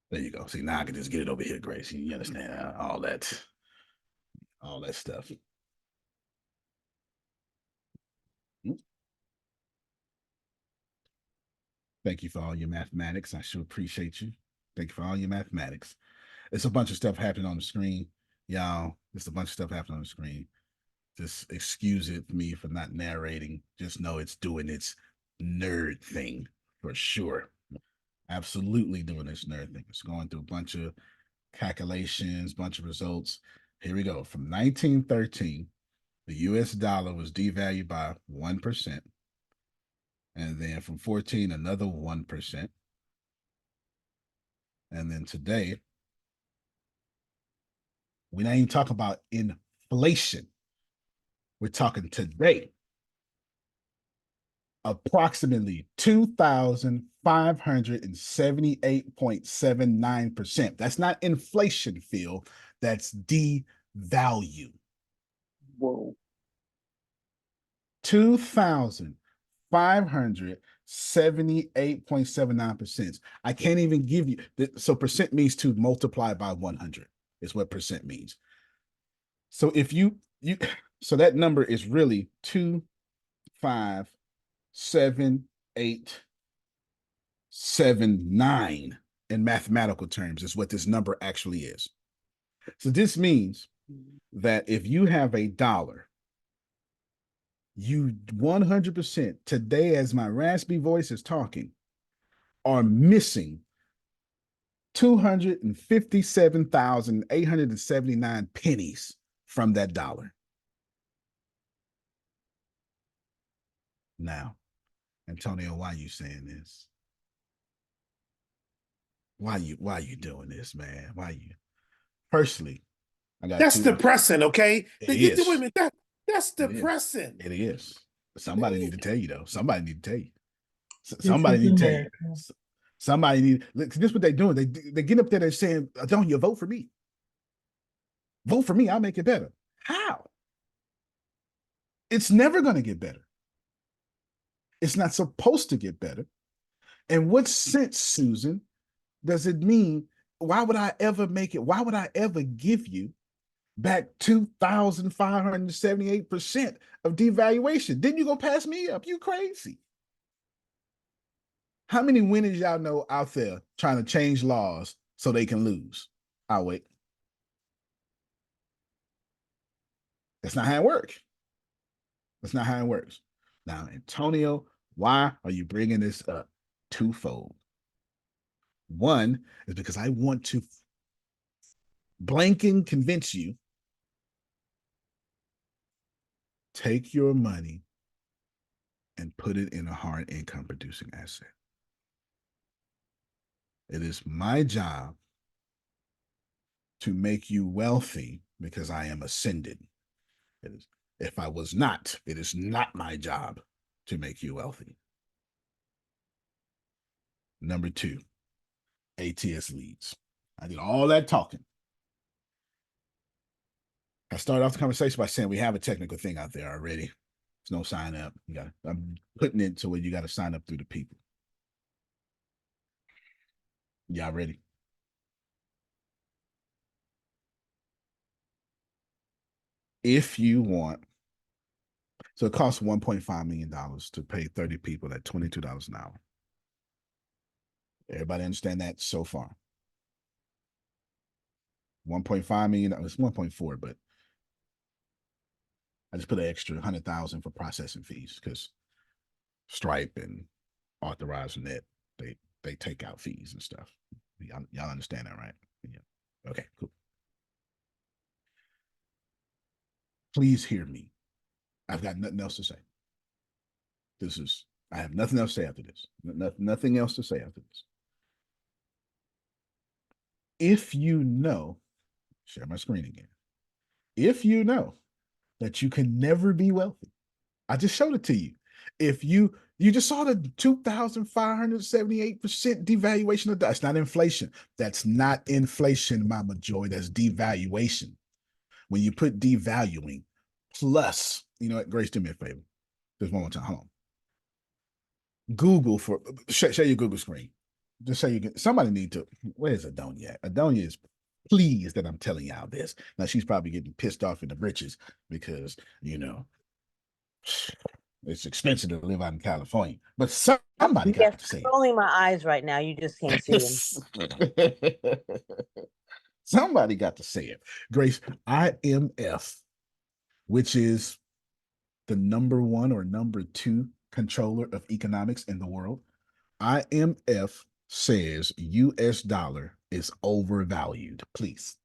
There you go. See, now I can just get it over here, Grace. You understand all that stuff. Thank you for all your mathematics. I sure appreciate you. Thank you for all your mathematics. It's a bunch of stuff happening on the screen, y'all. It's a bunch of stuff happening on the screen. Just excuse it me for not narrating. Just know it's doing its nerd thing for sure. Absolutely doing its nerd thing. It's going through a bunch of calculations, bunch of results. Here we go. From 1913, the US dollar was devalued by 1%. And then from 14, another 1%. And then today, we're not even talking about inflation. We're talking today, approximately 2,578.79%. That's not inflation, Phil. That's devalue. Whoa. 2,578.79%. I can't even give you so percent means to multiply by 100 is what percent means. So if you so that number is really 2,578.79 in mathematical terms is what this number actually is. So this means that if you have a dollar, you 100% today, as my raspy voice is talking, are missing 257,879 pennies from that dollar. Now, Antonio, why are you saying this? Why you doing this, man? Why you? Personally, I got That's depressing, okay? It is. Wait a minute, that's depressing. It is. Somebody need to tell you though. Somebody need to tell you. This Somebody is need to tell you. America. Somebody need. Look, this is what they're doing. They get up there and saying, "Don't you vote for me? Vote for me. I'll make it better." How? It's never going to get better. It's not supposed to get better. And what sense, Susan, does it mean? Why would I ever make it? Why would I ever give you back 2,578% of devaluation? Then you go pass me up. You crazy. How many winners y'all know out there trying to change laws so they can lose? I'll wait. That's not how it works. That's not how it works. Now, Antonio, why are you bringing this up? Twofold. One is because I want to blanking convince you, take your money and put it in a hard income producing asset. It is my job to make you wealthy because I am ascended. It is, if I was not, it is not my job to make you wealthy. Number two, ATS leads. I did all that talking. I started off the conversation by saying we have a technical thing out there already. There's no sign up. I'm putting it to where you got to sign up through the people. Y'all ready? If you want, so it costs $1.5 million to pay 30 people at $22 an hour. Everybody understand that so far? 1.5 million, it's 1.4, but I just put an extra 100,000 for processing fees because Stripe and Authorized Net, they take out fees and stuff. Y'all understand that, right? Yeah. Okay, cool. Please hear me. I've got nothing else to say. I have nothing else to say after this. Nothing else to say after this. If you know, share my screen again. If you know that you can never be wealthy, I just showed it to you. If you just saw the 2,578% devaluation of that's not inflation. That's not inflation, Mama Joy. That's devaluation. When you put devaluing plus, you know what, Grace, do me a favor. Just one more time. Hold on. Google for share your Google screen. Just say you can. Somebody need to. Where's Adonia? Adonia is pleased that I'm telling y'all this. Now she's probably getting pissed off in the britches because it's expensive to live out in California. But somebody got to say only my eyes right now. You just can't see them. Somebody got to say it. Grace, IMF, which is the number one or number two controller of economics in the world, IMF says US dollar is overvalued. Please.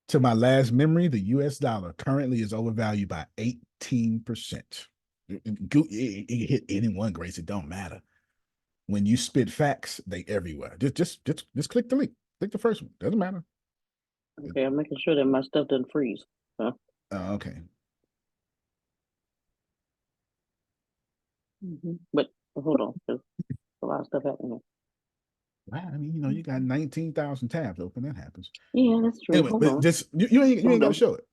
To my last memory, the US dollar currently is overvalued by 18%. It hit anyone, Grace. It don't matter. When you spit facts, they everywhere. Just click the link. Click the first one. Doesn't matter. Okay, I'm making sure that my stuff doesn't freeze. Huh? Okay. But hold on, there's a lot of stuff happening. Wow, I mean, you got 19,000 tabs open. That happens. Yeah, that's true. Anyway, Hold but on. just you ain't Hold got to on. show it.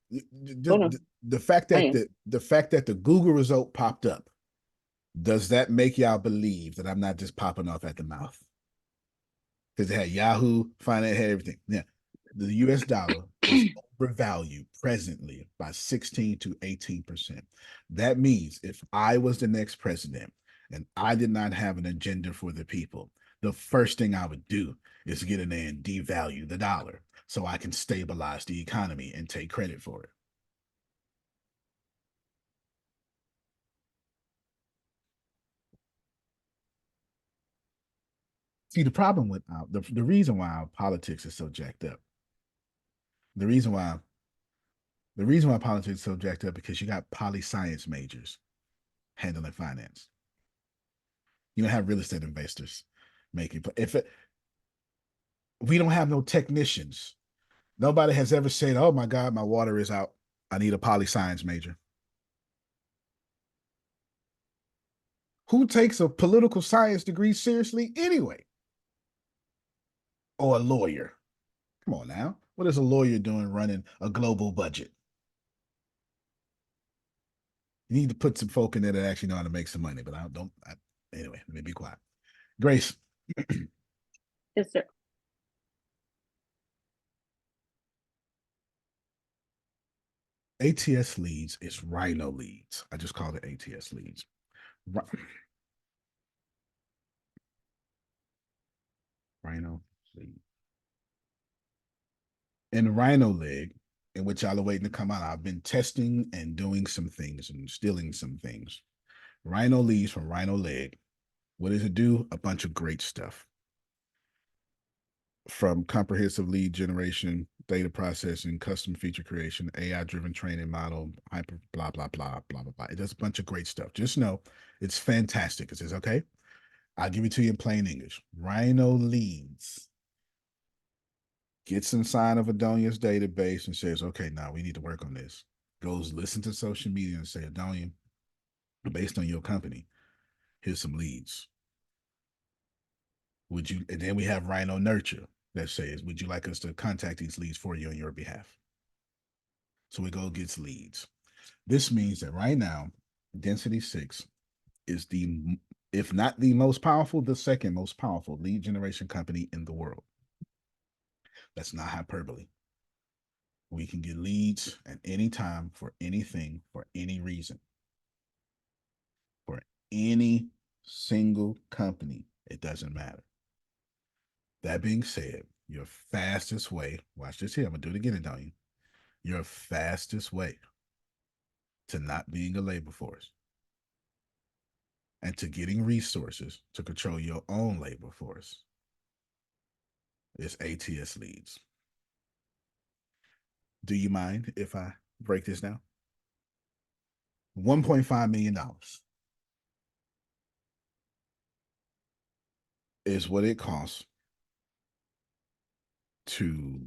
Hold Just on. the fact I that am. the fact that the Google result popped up, does that make y'all believe that I'm not just popping off at the mouth? Because it had Yahoo, Finance, had everything. Yeah, the U.S. dollar is overvalued presently by 16 to 18%. That means if I was the next president and I did not have an agenda for the people, the first thing I would do is get in there and devalue the dollar so I can stabilize the economy and take credit for it. See, the problem with the reason why our politics is so jacked up, the reason why politics is so jacked up because you got poli-science majors handling finance. You don't have real estate investors making. We don't have no technicians. Nobody has ever said, "Oh my God, my water is out. I need a poli-science major." Who takes a political science degree seriously anyway? Or a lawyer? Come on now. What is a lawyer doing running a global budget? You need to put some folk in there that actually know how to make some money, but anyway, let me be quiet. Grace. Yes, sir. ATS leads is Rhino leads. I just call it ATS leads. Rhino lead. In Rhino leg, in which y'all are waiting to come out, I've been testing and doing some things and stealing some things. Rhino leads from Rhino leg. What does it do? A bunch of great stuff. From comprehensive lead generation, data processing, custom feature creation, AI-driven training model, hyper blah, blah, blah, blah, blah, blah. It does a bunch of great stuff. Just know it's fantastic. It says, okay, I'll give it to you in plain English. Rhino leads gets inside of Adonia's database and says, okay, now we need to work on this. Goes listen to social media and say, Adonia, based on your company, here's some leads. Would you, and then we have Rhino Nurture that says, would you like us to contact these leads for you on your behalf? So we go gets leads. This means that right now, Density 6 is the, if not the most powerful, the second most powerful lead generation company in the world. That's not hyperbole. We can get leads at any time for anything, for any reason. For any single company, it doesn't matter. That being said, your fastest way, watch this here, I'm gonna do it again, don't you? Your fastest way to not being a labor force and to getting resources to control your own labor force is ATS leads. Do you mind if I break this down? $1.5 million is what it costs to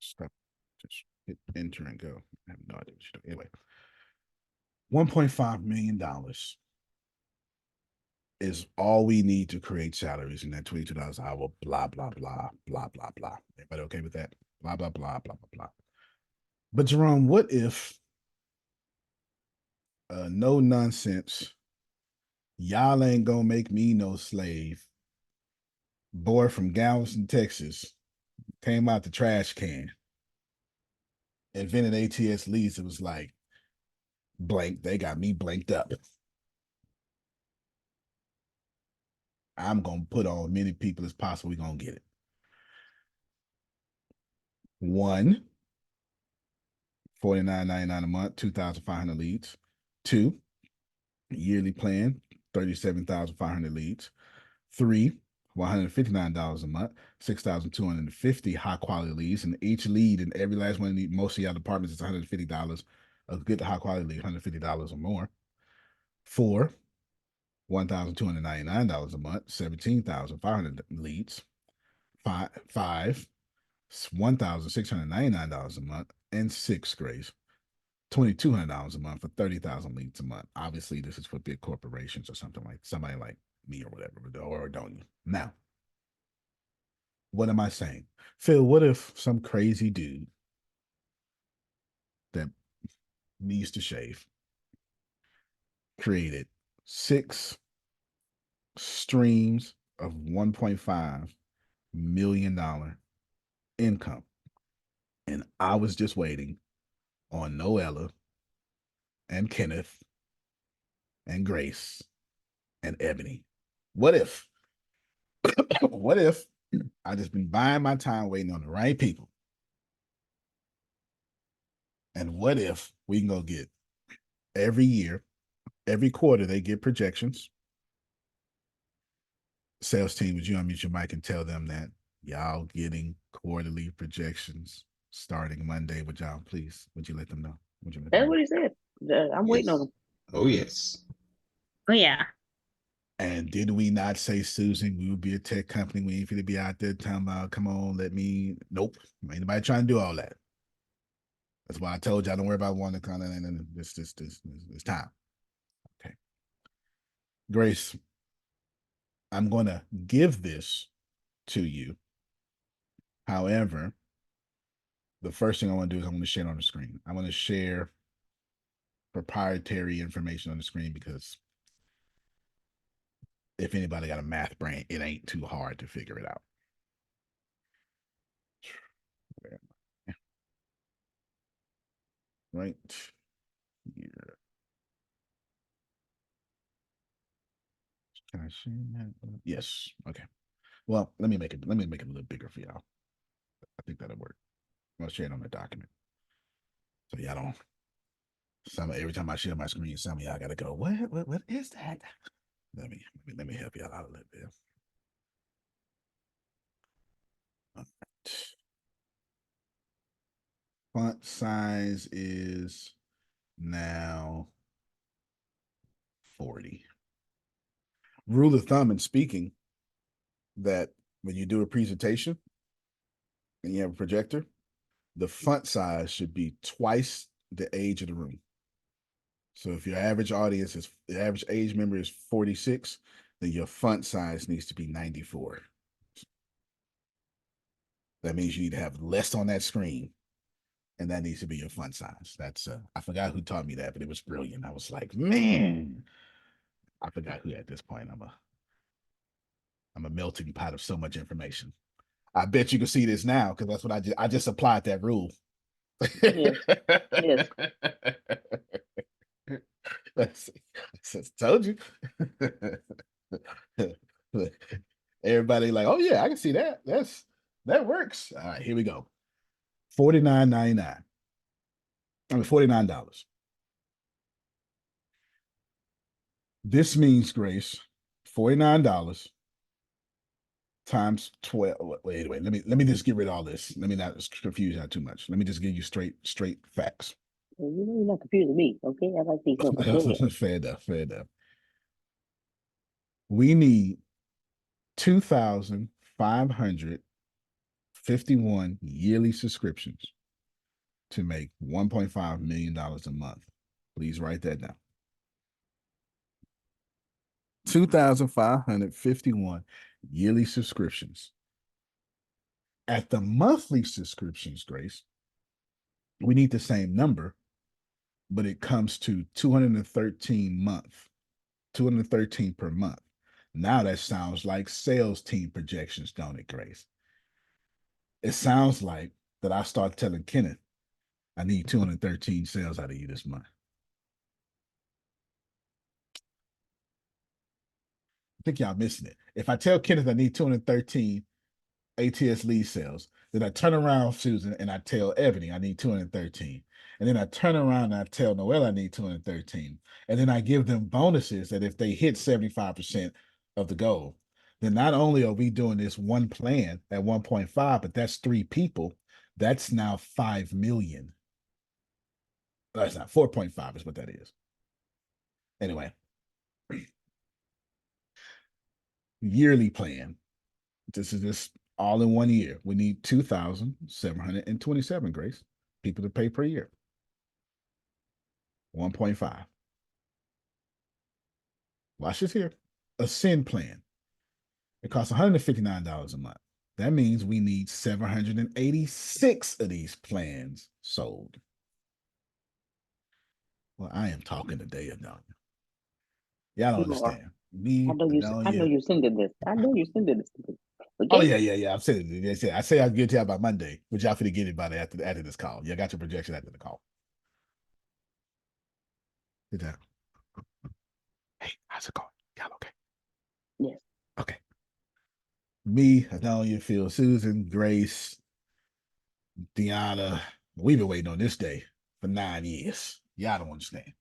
stop, just hit enter and go. I have no idea what you're doing. Anyway, $1.5 million is all we need to create salaries in that $22 an hour, blah, blah, blah, blah, blah, blah. Everybody okay with that? Blah, blah, blah, blah, blah, blah. But Jerome, what if no nonsense, y'all ain't gonna make me no slave, boy from Galveston, Texas, came out the trash can, invented ATS leads. It was like, blank, they got me blanked up. I'm gonna put on many people as possible. We're gonna get it. One, $49.99 a month, 2,500 leads. Two, yearly plan, 37,500 leads. Three, $159 a month, 6,250 high quality leads. And each lead in every last one of these, most of y'all departments is $150. A good high quality lead, $150 or more. Four, $1,299 a month, 17,500 leads. Five, $1,699 a month. And six, Grace, $2,200 a month for 30,000 leads a month. Obviously, this is for big corporations or something like somebody like me or whatever, or don't you? Now, what am I saying? Phil, what if some crazy dude that needs to shave created 6 streams of $1.5 million income, and I was just waiting on Noella and Kenneth and Grace and Ebony? What if? What if I just been buying my time waiting on the right people? And what if we can go get every year, every quarter, they get projections? Sales team, would you unmute your mic and tell them that y'all getting quarterly projections starting Monday? Would y'all please? Would you let them know? Would you let them That's know? what he said. I'm waiting on him. Oh, yes. Oh yeah. And did we not say, Susan, we would be a tech company? We ain't going to be out there talking about, come on, let me. Nope. Ain't nobody trying to do all that. That's why I told y'all don't worry about one kind of, and this time. Okay. Grace, I'm going to give this to you. However, the first thing I want to do is I want to share it on the screen. I want to share proprietary information on the screen because if anybody got a math brain, it ain't too hard to figure it out. Right here. Can I share that? Yes. Okay. Well, let me make it a little bigger for y'all. I think that'll work. I'll share it on the document. So y'all don't every time I share my screen, some of y'all gotta go, what is that? Let me help y'all out a little bit. All right. Font size is now 40. Rule of thumb in speaking that when you do a presentation and you have a projector, the font size should be twice the age of the room. So if your average audience is the average age member is 46, then your font size needs to be 94. That means you need to have less on that screen, and that needs to be your font size. That's I forgot who taught me that, but it was brilliant. I was like, man, I forgot who at this point. I'm a melting pot of so much information. I bet you can see this now because that's what I just applied that rule. Yes. Yes. Let's see. Told you. Everybody like, oh yeah, I can see that. That works. All right, here we go. $49.99. I mean $49. This means, Grace, $49 times 12. Wait. Let me just get rid of all this. Let me not confuse you too much. Let me just give you straight facts. Well, you know you're not confusing me, okay? I like these numbers. Go ahead. Fair enough. We need 2,551 yearly subscriptions to make $1.5 million a month. Please write that down. 2,551 yearly subscriptions. At the monthly subscriptions, Grace, we need the same number, but it comes to 213 per month. Now that sounds like sales team projections, don't it, Grace? It sounds like that I start telling Kenneth, I need 213 sales out of you this month. I think y'all missing it. If I tell Kenneth I need 213 ATS lead sales, then I turn around, Susan, and I tell Ebony I need 213. And then I turn around and I tell Noel I need 213. And then I give them bonuses that if they hit 75% of the goal, then not only are we doing this one plan at 1.5, but that's 3 people. That's now 5 million. That's not 4.5 is what that is. Anyway, yearly plan. This is just all in 1 year. We need 2,727, Grace, people to pay per year. 1.5. Watch this here. Ascend plan. It costs $159 a month. That means we need 786 of these plans sold. Well, I am talking today, Adonia. Y'all don't You are. understand. Me, I know you. I know Adonia. you sending this. I know you sending this. Okay. Oh, yeah. I'm saying it. I say I'll get it to y'all by Monday, but y'all finna get it by after this call. Y'all got your projection after the call. Sit down. Hey, how's it going? Y'all okay? Yes. Okay. Me, Adonia, Phil, Susan, Grace, Deanna. We've been waiting on this day for 9 years. Y'all don't understand.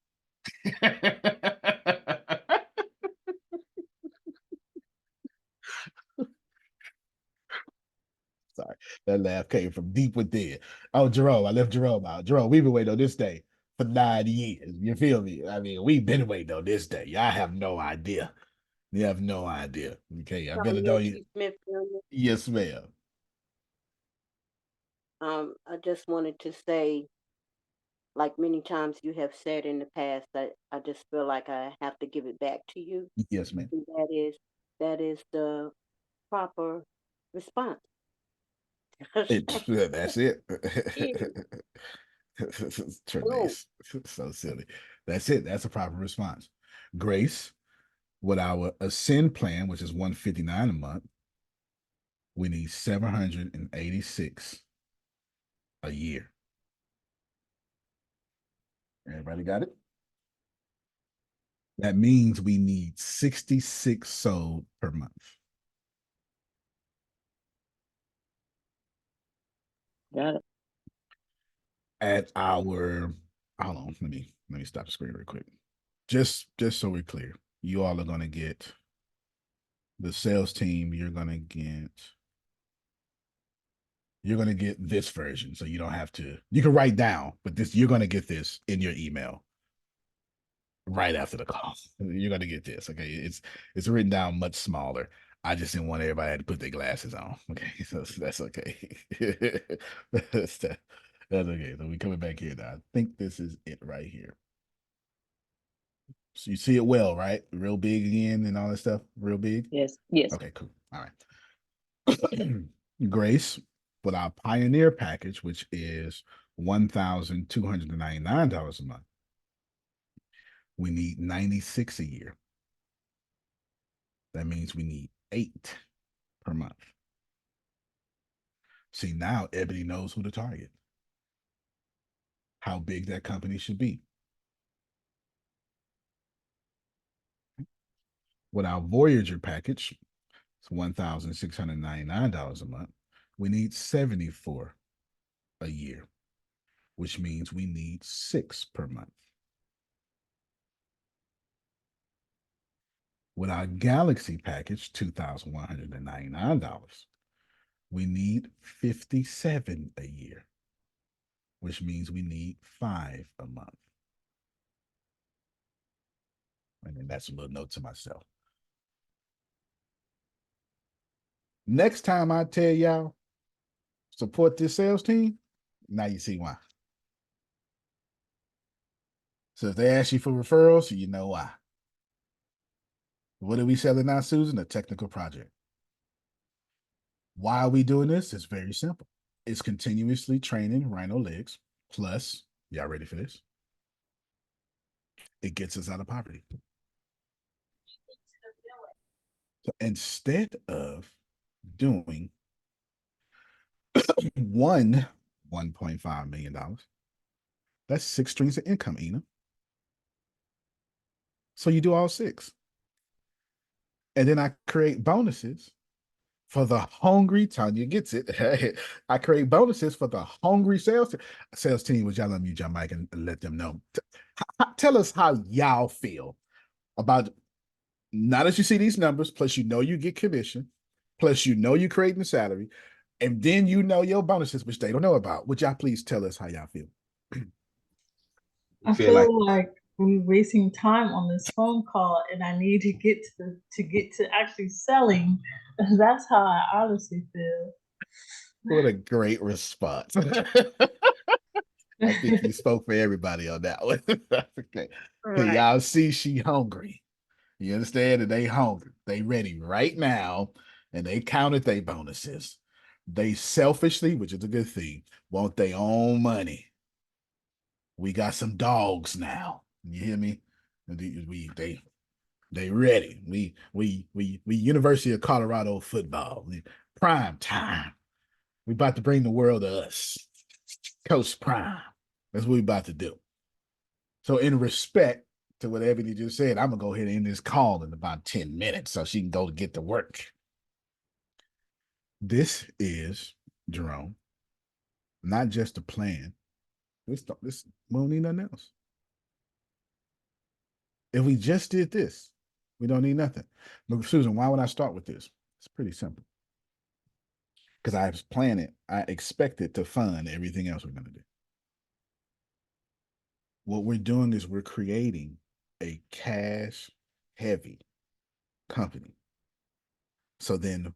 Sorry, that laugh came from deep within. Oh, Jerome, I left Jerome out. Jerome, we've been waiting on this day for 9 years. You feel me? I mean, we've been waiting on this day. Y'all have no idea. You have no idea. Okay, I've been to know you. Smith Jr. Yes, ma'am. I just wanted to say, like many times you have said in the past, that I just feel like I have to give it back to you. Yes, ma'am. And that is the proper response. That's it. No. Trinace. So silly. That's it. That's a proper response. Grace, with our Ascend plan, which is $159 a month, we need 786 a year. Everybody got it? That means we need 66 sold per month. Got it. At our, hold on, let me stop the screen real quick. Just so we're clear, you all are gonna get the sales team, you're gonna get this version. So you don't have to, you can write down, but this, you're gonna get this in your email right after the call. You're gonna get this. Okay. It's written down much smaller. I just didn't want everybody to put their glasses on. Okay. So that's okay. that's okay. So we coming back here now. I think this is it right here. So you see it well, right? Real big again and all that stuff. Real big. Yes. Yes. Okay, cool. All right. Grace, with our Pioneer package, which is $1,299 a month, we need 96 a year. That means we need 8 per month. See, now Ebony knows who to target, how big that company should be. With our Voyager package, it's $1,699 a month. We need 74 a year, which means we need 6 per month. With our Galaxy package, $2,199, we need 57 a year, which means we need 5 a month. And then that's a little note to myself. Next time I tell y'all, support this sales team, now you see why. So if they ask you for referrals, you know why. What are we selling now, Susan? A technical project. Why are we doing this? It's very simple. It's continuously training rhino legs. Plus, y'all ready for this? It gets us out of poverty. So instead of doing $1.5 million, that's 6 streams of income, Ina. So you do all 6. And then I create bonuses for the hungry. Tanya gets it. I create bonuses for the hungry sales team, which y'all let me jump mic and let them know. Tell us how y'all feel about, now that you see these numbers, plus you know you get commission, plus you know you're creating the salary, and then you know your bonuses, which they don't know about. Would y'all please tell us how y'all feel? I feel like we're wasting time on this phone call, and I need to get to actually selling. That's how I honestly feel. What a great response. I think you spoke for everybody on that one. Okay. Right. Y'all see she hungry. You understand that they hungry. They ready right now, and they counted their bonuses. They selfishly, which is a good thing, want their own money. We got some dogs now. You hear me? They ready. We University of Colorado football. Prime time. We about to bring the world to us. Coach Prime. That's what we about to do. So in respect to what Ebony just said, I'm gonna go ahead and end this call in about 10 minutes so she can go to get to work. This is Jerome, not just a plan. This we don't need nothing else. If we just did this, we don't need nothing. Look, Susan, why would I start with this? It's pretty simple. Because I was planning, I expected to fund everything else we're going to do. What we're doing is we're creating a cash heavy company. So then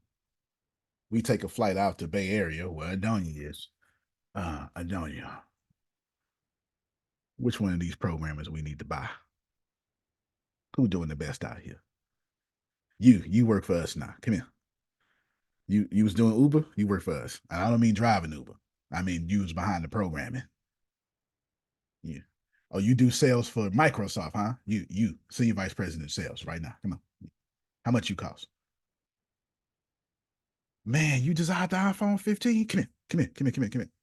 we take a flight out to Bay Area where Adonia is. Adonia. Which one of these programmers we need to buy? Who doing the best out here? You work for us now. Come here. You was doing Uber, you work for us. I don't mean driving Uber. I mean you was behind the programming. Yeah. Oh, you do sales for Microsoft, huh? You senior vice president of sales right now. Come on. How much you cost? Man, you designed the iPhone 15? Come here.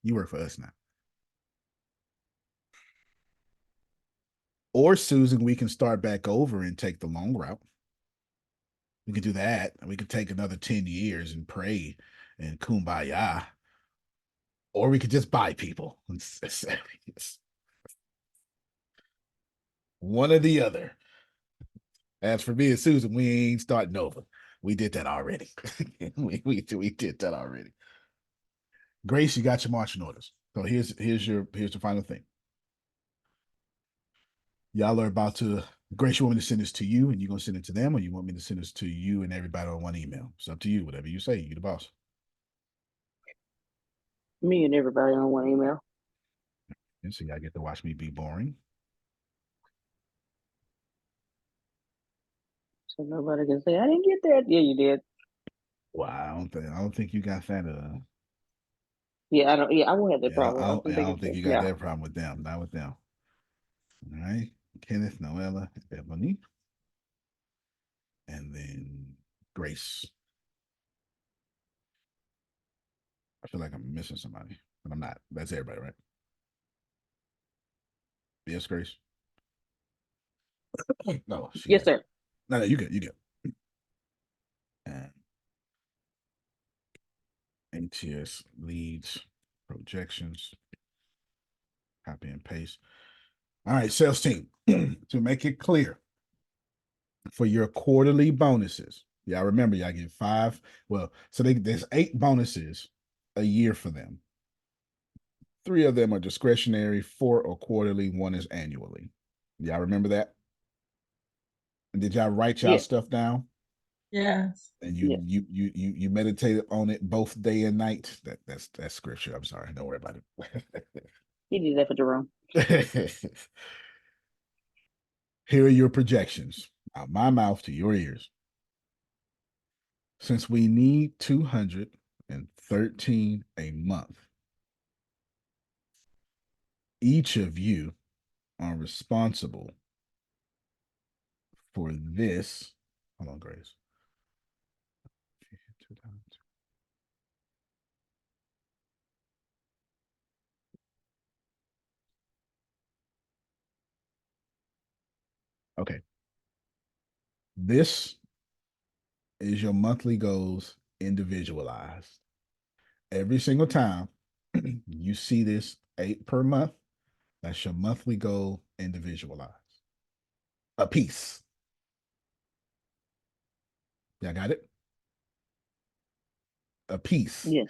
You work for us now. Or Susan, we can start back over and take the long route. We could do that. And we could take another 10 years and pray and kumbaya. Or we could just buy people. One or the other. As for me and Susan, we ain't starting over. We did that already. we did that already. Grace, you got your marching orders. So here's the final thing. Y'all are about to, Grace, you want me to send this to you and you're going to send it to them, or you want me to send this to you and everybody on one email? It's up to you, whatever you say. You the boss. Me and everybody on one email. And so y'all get to watch me be boring. So nobody can say, I didn't get that. Yeah, you did. Well, I don't think you got that. Yeah, I won't have that problem. I don't think you got that problem with them. Not with them. All right. Kenneth, Noella, Ebony. And then Grace. I feel like I'm missing somebody, but I'm not. That's everybody, right? Yes, Grace. No. Yes, sir. No, you good. You good. And ATS leads, projections, copy and paste. All right, sales team, to make it clear, for your quarterly bonuses, y'all remember y'all get 5. Well, so there's 8 bonuses a year for them. 3 of them are discretionary, 4 are quarterly, 1 is annually. Y'all remember that? And did y'all write y'all stuff down? Yes. And you meditated on it both day and night. That's scripture. I'm sorry. Don't worry about it. He did that for Jerome. Here are your projections out my mouth to your ears. Since we need 213 a month, each of you are responsible for this. Hold on, Grace. Okay. This is your monthly goals individualized. Every single time you see this 8 per month, that's your monthly goal individualized. A piece. Y'all got it? A piece. Yes.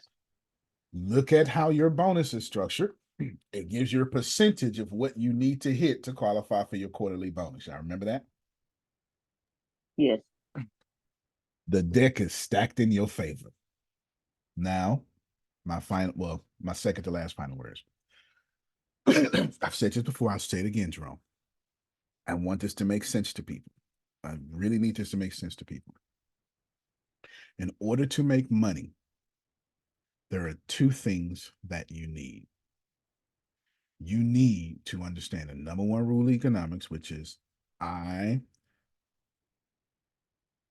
Look at how your bonus is structured. It gives you a percentage of what you need to hit to qualify for your quarterly bonus. Y'all remember that? Yes. The deck is stacked in your favor. Now, my second to last final words. I've said this before, I'll say it again, Jerome. I want this to make sense to people. I really need this to make sense to people. In order to make money, there are two things that you need. You need to understand the number one rule of economics, which is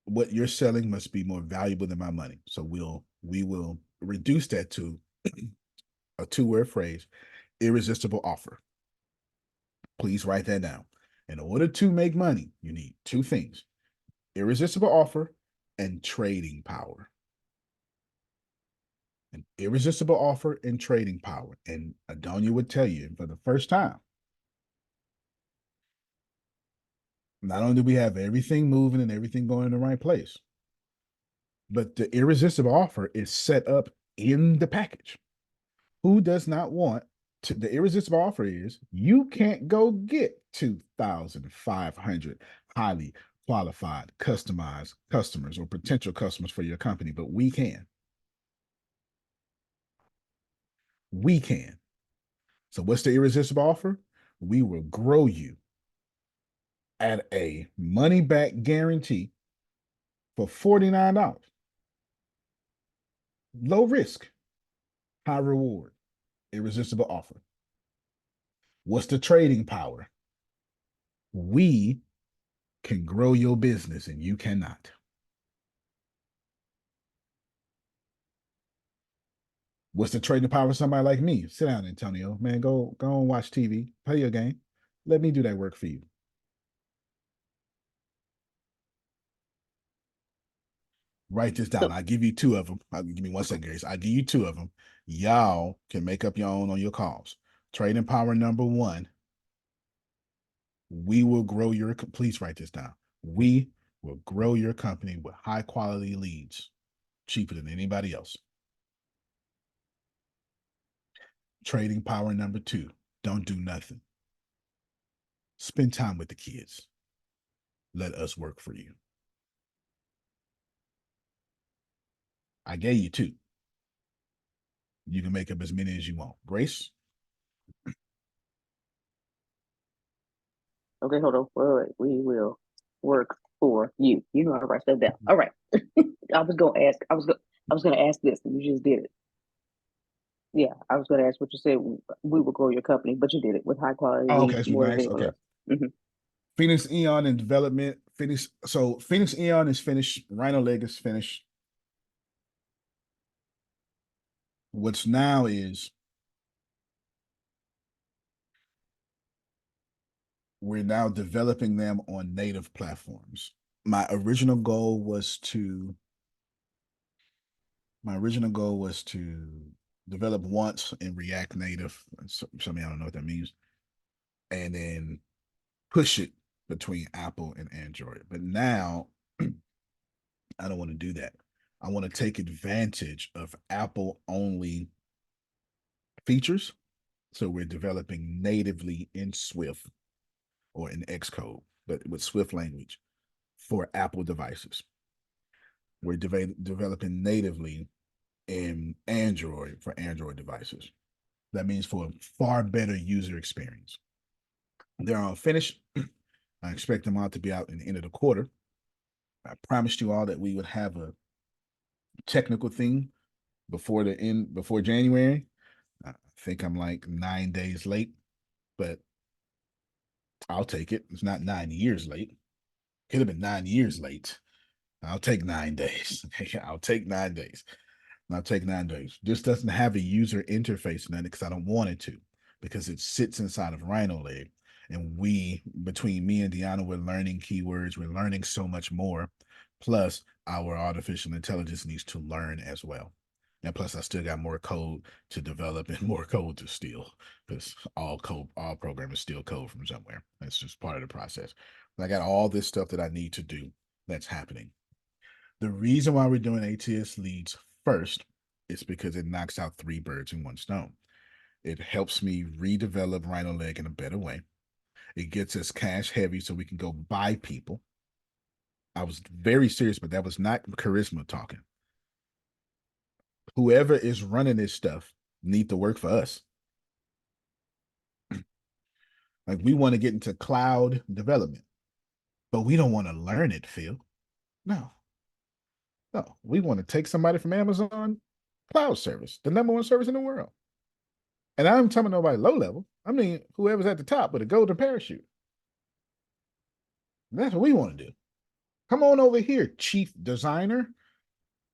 what you're selling must be more valuable than my money. So we will reduce that to a two-word phrase, irresistible offer. Please write that down. In order to make money, you need two things, irresistible offer and trading power. An irresistible offer and trading power. And Adonia would tell you for the first time, not only do we have everything moving and everything going in the right place, but the irresistible offer is set up in the package. Who does not want to? The irresistible offer is you can't go get 2,500 highly qualified, customized customers or potential customers for your company, but we can. We can. So what's the irresistible offer? We will grow you at a money back guarantee for $49. Low risk, high reward, irresistible offer. What's the trading power? We can grow your business and you cannot. What's the trading power of somebody like me? Sit down, Antonio. Man, go and watch TV, play your game. Let me do that work for you. Write this down. I'll give you two of them. Give me 1 second, Grace. I'll give you two of them. Y'all can make up your own on your calls. Trading power number one. We will grow your, please write this down. We will grow your company with high quality leads, cheaper than anybody else. Trading power number two. Don't do nothing. Spend time with the kids. Let us work for you. I gave you two. You can make up as many as you want. Grace? Okay, hold on. Wait. We will work for you. You know how to write stuff down. All right. I was gonna ask this, and you just did it. Yeah, I was gonna ask what you said. We will grow your company, but you did it with high quality Oh, leads okay, so more nice. than Okay. anyone. Phoenix Eon in development. Phoenix Eon is finished. Rhino Leg is finished. What's now is we're now developing them on native platforms. My original goal was to develop once in React Native. Some of y'all don't know what that means. And then push it between Apple and Android. But now I don't want to do that. I want to take advantage of Apple only features. So we're developing natively in Swift or in Xcode, but with Swift language for Apple devices. We're developing natively in Android for Android devices. That means for a far better user experience. They're all finished. I expect them all to be out in the end of the quarter. I promised you all that we would have a technical thing before January. I think I'm like 9 days late, but I'll take it. It's not 9 years late. Could have been 9 years late. I'll take 9 days. I'll take 9 days. I'll take 9 days. This doesn't have a user interface in it because I don't want it to, because it sits inside of Rhino Leg. And between me and Deanna, we're learning keywords. We're learning so much more. Plus, our artificial intelligence needs to learn as well. And plus, I still got more code to develop and more code to steal, because all programmers steal code from somewhere. That's just part of the process. But I got all this stuff that I need to do that's happening. The reason why we're doing ATS leads first is because it knocks out 3 birds in 1 stone. It helps me redevelop Rhino Leg in a better way. It gets us cash heavy so we can go buy people. I was very serious, but that was not charisma talking. Whoever is running this stuff need to work for us. Like we want to get into cloud development, but we don't want to learn it, Phil. No. No, we want to take somebody from Amazon cloud service, the number one service in the world. And I'm talking nobody low level. I mean, whoever's at the top with a golden parachute. That's what we want to do. Come on over here, chief designer,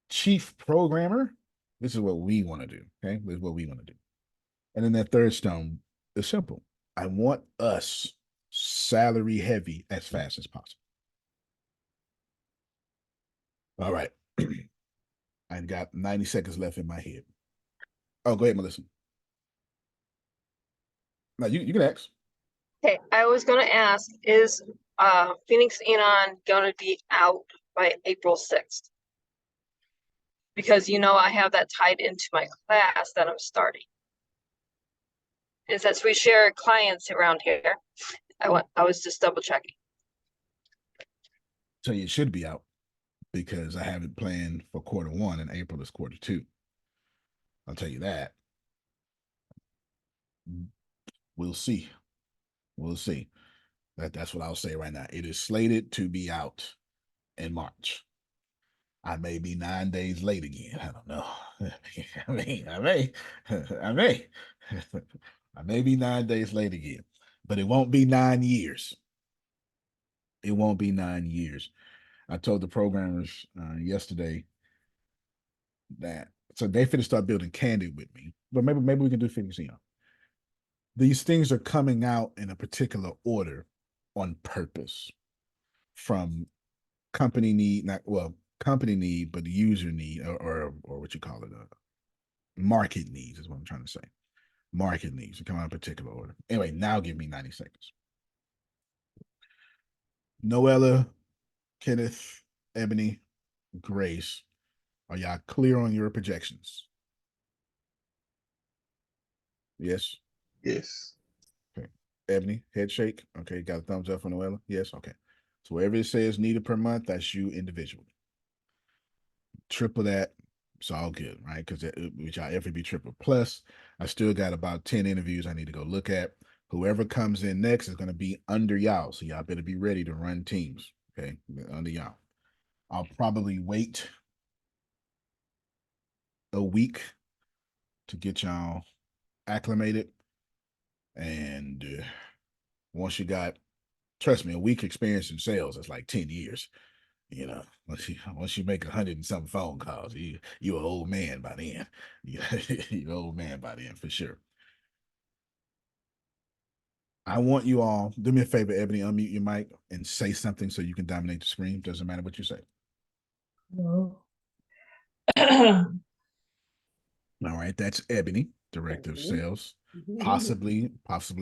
chief programmer. This is what we want to do. Okay. This is what we want to do. And then that third stone is simple. I want us salary heavy as fast as possible. All right. I've got 90 seconds left in my head. Oh, go ahead, Melissa. Now you can ask. Okay, I was going to ask, is Phoenix Anon going to be out by April 6th? Because, I have that tied into my class that I'm starting. And since we share clients around here, I was just double checking. So it should be out because I have it planned for Q1 and April is Q2. I'll tell you that. We'll see. We'll see. That's what I'll say right now. It is slated to be out in March. I may be 9 days late again. I don't know. I may be 9 days late again, but it won't be 9 years. It won't be 9 years. I told the programmers yesterday that so they finna start building Candid with me, but maybe we can do Phoenix Anon. These things are coming out in a particular order on purpose from company need, company need, but user need or what you call it, market needs is what I'm trying to say. Market needs to come out in a particular order. Anyway, now give me 90 seconds. Noella, Kenneth, Ebony, Grace, are y'all clear on your projections? Yes. Yes. Okay. Ebony, head shake. Okay, got a thumbs up from Noella. Yes. Okay. So wherever it says needed per month, that's you individually. Triple that, it's all good, right? Because which I ever be triple. Plus, I still got about 10 interviews I need to go look at. Whoever comes in next is going to be under y'all. So y'all better be ready to run teams. Okay. Under y'all. I'll probably wait a week to get y'all acclimated. And once you got, trust me, a week experience in sales is like 10 years. Once you make 100 and some phone calls, you're an old man by then. You're an old man by then for sure. I want you all, do me a favor, Ebony, unmute your mic and say something so you can dominate the screen. Doesn't matter what you say. No. All right, that's Ebony, Director of Sales, possibly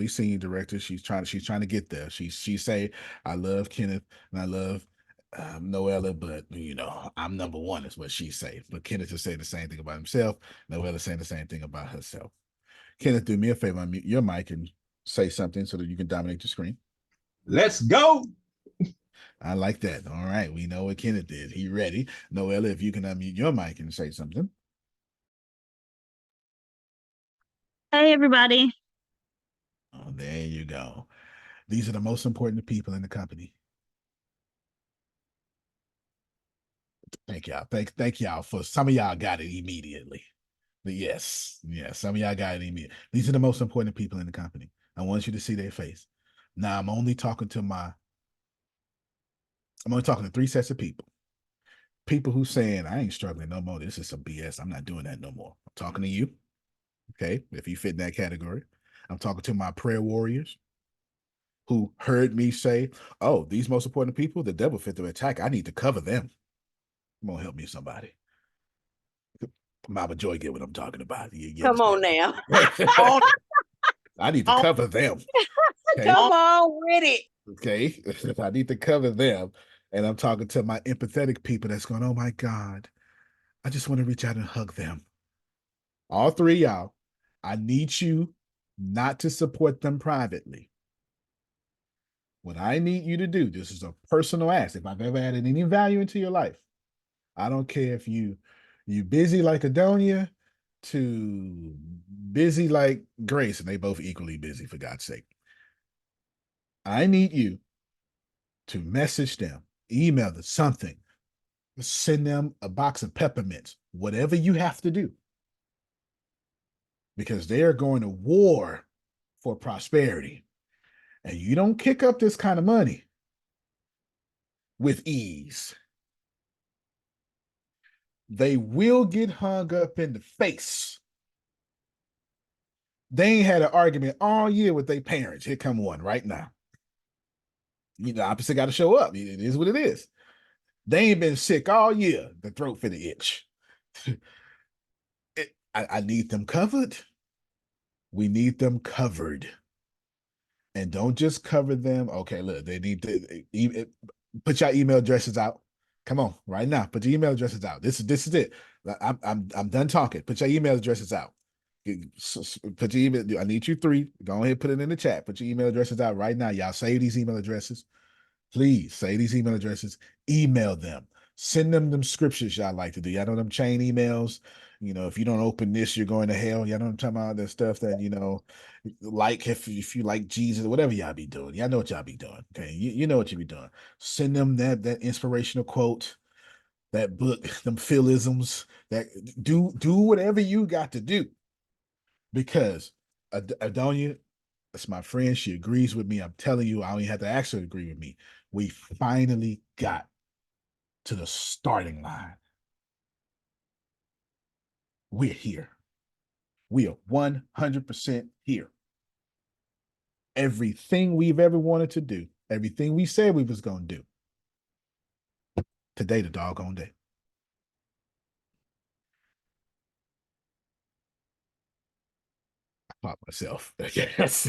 Senior Director. She's trying to get there. She say, I love Kenneth and I love Noella, but I'm number one is what she say. But Kenneth is saying the same thing about himself. Noella saying the same thing about herself. Kenneth, do me a favor, unmute your mic and say something so that you can dominate the screen. Let's go. I like that. All right, we know what Kenneth did. He ready. Noella, if you can unmute your mic and say something. Hey, everybody. Oh, there you go. These are the most important people in the company. Thank y'all. Thank y'all for some of y'all got it immediately. But yes, some of y'all got it immediately. These are the most important people in the company. I want you to see their face. Now I'm only talking to 3 sets of people. People who saying, I ain't struggling no more. This is some BS. I'm not doing that no more. I'm talking to you. Okay, if you fit in that category. I'm talking to my prayer warriors who heard me say, oh, these most important people, the devil fit the attack. I need to cover them. Come on, help me, somebody. Mama Joy, get what I'm talking about. You Come on now. I need to cover them. Okay? Come on with it. Okay, I need to cover them. And I'm talking to my empathetic people that's going, oh my God, I just want to reach out and hug them. All 3 y'all, I need you not to support them privately. What I need you to do, this is a personal ask. If I've ever added any value into your life, I don't care if you busy like Adonia to busy like Grace, and they both equally busy, for God's sake. I need you to message them, email them something, send them a box of peppermints, whatever you have to do. Because they are going to war for prosperity. And you don't kick up this kind of money with ease. They will get hung up in the face. They ain't had an argument all year with their parents. Here come one right now. You know, opposite got to show up. It is what it is. They ain't been sick all year. The throat finna itch. I need them covered. We need them covered. And don't just cover them. Okay, look, they need to put your email addresses out. Come on, right now. Put your email addresses out. This is it. I'm done talking. Put your email addresses out. Put your email. I need you three. Go ahead, put it in the chat. Put your email addresses out right now. Y'all save these email addresses. Please save these email addresses. Email them. Send them scriptures y'all like to do. Y'all know them chain emails. You know, if you don't open this, you're going to hell. Y'all know what I'm talking about? That stuff that, you know, like if you like Jesus, whatever y'all be doing. Y'all know what y'all be doing. Okay. You know what you be doing. Send them that inspirational quote, that book, them philisms, that do whatever you got to do. Because Adonia, that's my friend. She agrees with me. I'm telling you, I only have to ask her to agree with me. We finally got to the starting line. We're here. We are 100% here. Everything we've ever wanted to do, everything we said we was going to do, today the doggone day. I caught myself. Yes.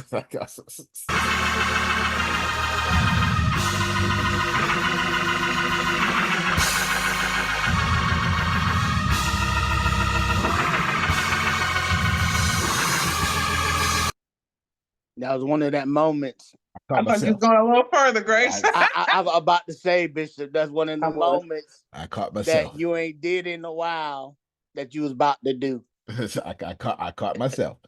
That was one of that moments. I thought you was going a little further, Grace. I'm about to say, Bishop, that's one of the moments I caught myself that you ain't did in a while that you was about to do. I caught myself.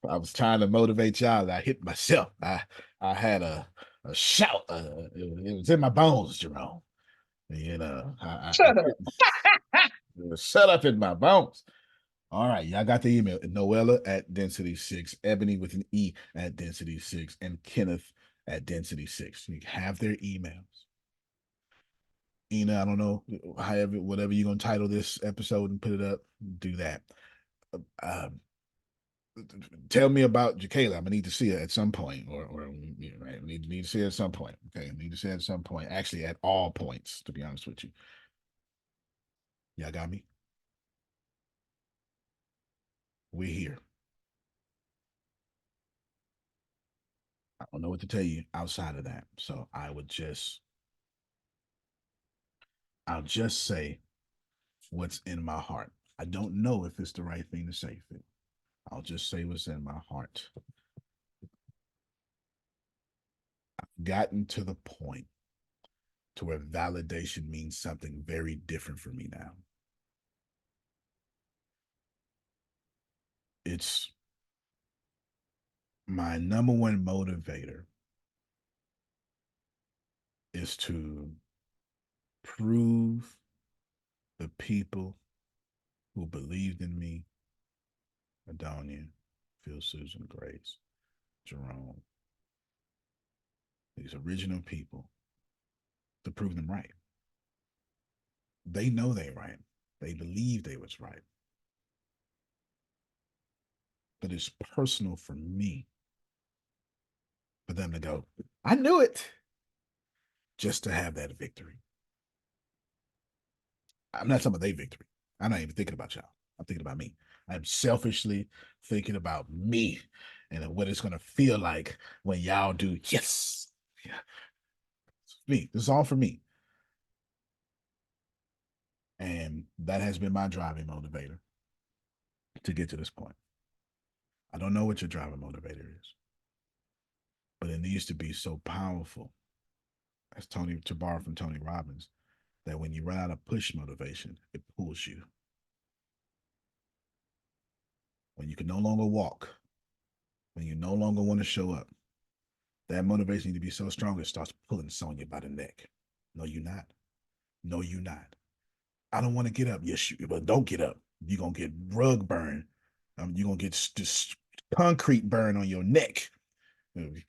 I was trying to motivate y'all. I hit myself. I had a shout. It was in my bones, Jerome. You know, Shut up. It was set up in my bones. All right, y'all got the email. Noella at Density 6, Ebony with an E at Density 6, and Kenneth at Density 6. You have their emails. Ina, I don't know, however, whatever you're gonna title this episode and put it up, do that. Tell me about Jacayla. I'm gonna need to see her at some point, or right, need to see her at some point. Okay, need to see her at some point. Actually, at all points, to be honest with you. Y'all got me? We're here. I don't know what to tell you outside of that. So I'll just say what's in my heart. I don't know if it's the right thing to say. I'll just say what's in my heart. I've gotten to the point to where validation means something very different for me now. It's my number one motivator is to prove the people who believed in me, Adonia, Phil, Susan, Grace, Jerome, these original people, to prove them right. They know they're right. They believe they was right. But it's personal for me for them to go, I knew it, just to have that victory. I'm not talking about their victory. I'm not even thinking about y'all. I'm thinking about me. I'm selfishly thinking about me and what it's going to feel like when y'all do yes. Yeah. It's me. This is all for me. And that has been my driving motivator to get to this point. I don't know what your driving motivator is, but it needs to be so powerful, as to borrow from Tony Robbins, that when you run out of push motivation, it pulls you. When you can no longer walk, when you no longer want to show up, That motivation need to be so strong it starts pulling Sonya by the neck. No, you're not. No, you're not. I don't want to get up. Yes, but don't get up. You're gonna get rug burn. You're gonna get this concrete burn on your neck.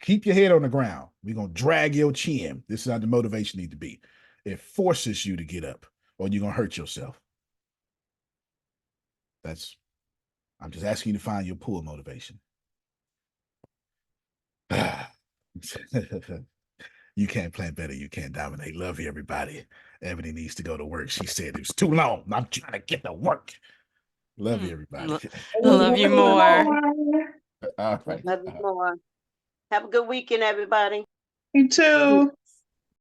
Keep your head on the ground. We're gonna drag your chin. This is how the motivation need to be. It forces you to get up, or you're gonna hurt yourself. I'm just asking you to find your pull motivation. You can't plan better. You can't dominate. Love you, everybody. Ebony needs to go to work. She said it was too long. I'm trying to get to work. Love you, everybody. Love you more. All right. Love you more. Have a good weekend, everybody. You too.